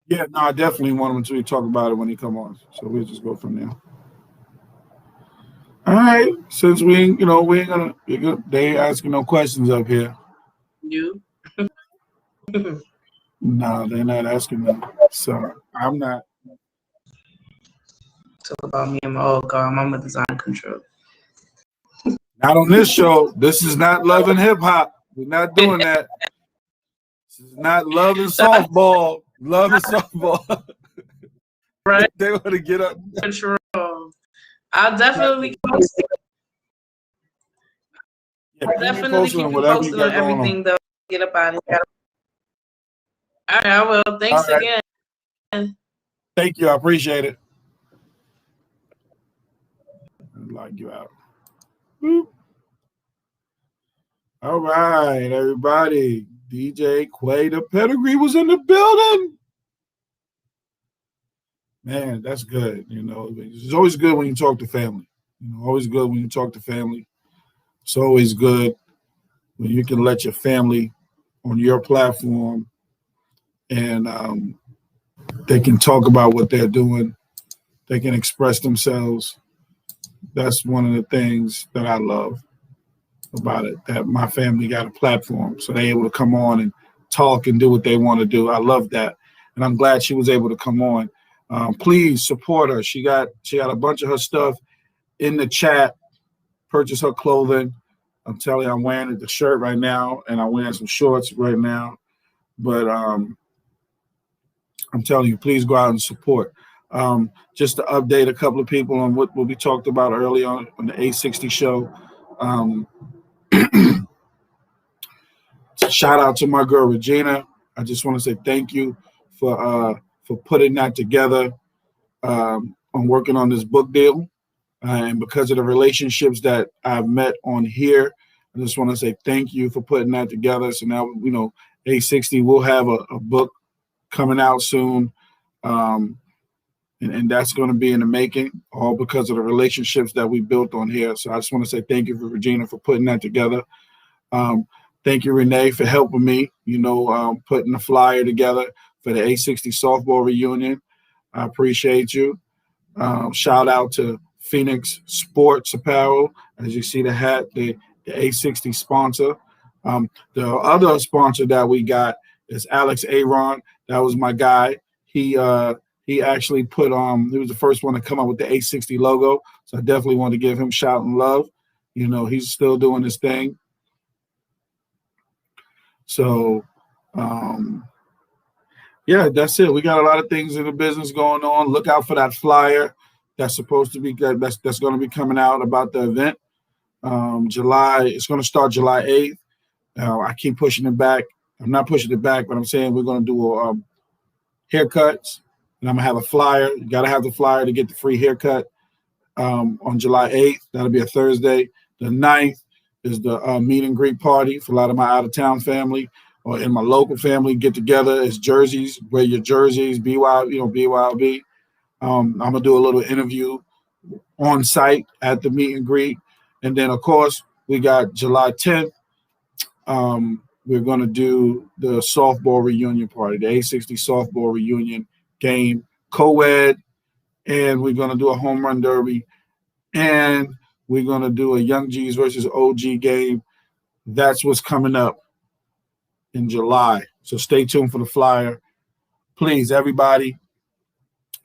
Yeah, no, I definitely want him to talk about it when he come on. So we'll just go from there. All right. Since we ain't gonna they ain't asking no questions up here. you No, they're not asking them. So I'm not. talk about me and my old girl. I'm a design control. Not on this show. This is not Love and Hip Hop. We're not doing that. This is not Love and Softball. Love and Softball. Right. They want to get up. Control. I'll definitely post it. Yeah, I'll definitely keep you posted on everything though. Get up out of here. All right, I will. Thanks again. Thank you. I appreciate it. Log you out. Boop. All right, everybody. DJ Quay, the pedigree was in the building. Man, that's good. It's always good when you talk to family. Always good when you talk to family. It's always good when you can let your family on your platform and they can talk about what they're doing. They can express themselves. That's one of the things that I love about it, that my family got a platform. So they're able to come on and talk and do what they want to do. I love that. And I'm glad she was able to come on. Please support her. She got a bunch of her stuff in the chat. Purchase her clothing. I'm telling you, I'm wearing the shirt right now, and I'm wearing some shorts right now. But I'm telling you, please go out and support. Just to update a couple of people on what we talked about early on the A60 show. Shout out to my girl Regina. I just want to say thank you for putting that together, on working on this book deal. And because of the relationships that I've met on here, I just want to say thank you for putting that together. So now, A60 will have a book coming out soon. And that's going to be in the making, all because of the relationships that we built on here. So I just want to say thank you for Regina for putting that together. Thank you, Renee, for helping me, putting the flyer together for the A60 softball reunion. I appreciate you. Shout out to Phoenix Sports Apparel. As you see the hat, the A60 sponsor. The other sponsor that we got is Alex Aaron. That was my guy. He actually he was the first one to come up with the A60 logo. So I definitely want to give him shout and love. He's still doing his thing. So, yeah, that's it. We got a lot of things in the business going on. Look out for that flyer that's supposed to be that's going to be coming out about the event. It's going to start July 8th. I keep pushing it back. I'm not pushing it back, but I'm saying we're going to do haircuts, and I'm going to have a flyer. You got to have the flyer to get the free haircut on July 8th. That'll be a Thursday. The 9th is the meet and greet party for a lot of my out-of-town family or in my local family. Get together. It's jerseys. Wear your jerseys. BYOB. I'm going to do a little interview on site at the meet and greet. And then, of course, we got July 10th. We're going to do the softball reunion party, the A60 softball reunion game, co-ed, and we're going to do a home run derby, and we're going to do a Young G's versus OG game. That's what's coming up in July. So stay tuned for the flyer. Please, everybody,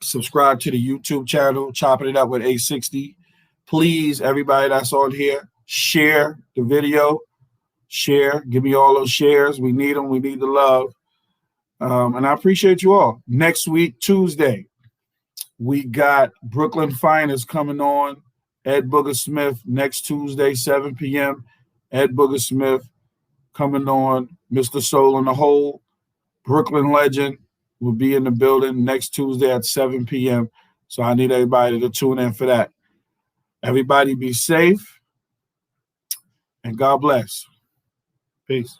Subscribe to the YouTube channel, Chopping It Up with A60. Please, everybody that's on here, share the video. Share. Give me all those shares. We need them. We need the love. And I appreciate you all. Next week, Tuesday, we got Brooklyn Finest coming on. Ed Booger Smith next Tuesday, 7 p.m. Ed Booger Smith coming on. Mr. Soul in the Hole, Brooklyn Legend, will be in the building next Tuesday at 7 p.m. So I need everybody to tune in for that. Everybody be safe, and God bless. Peace.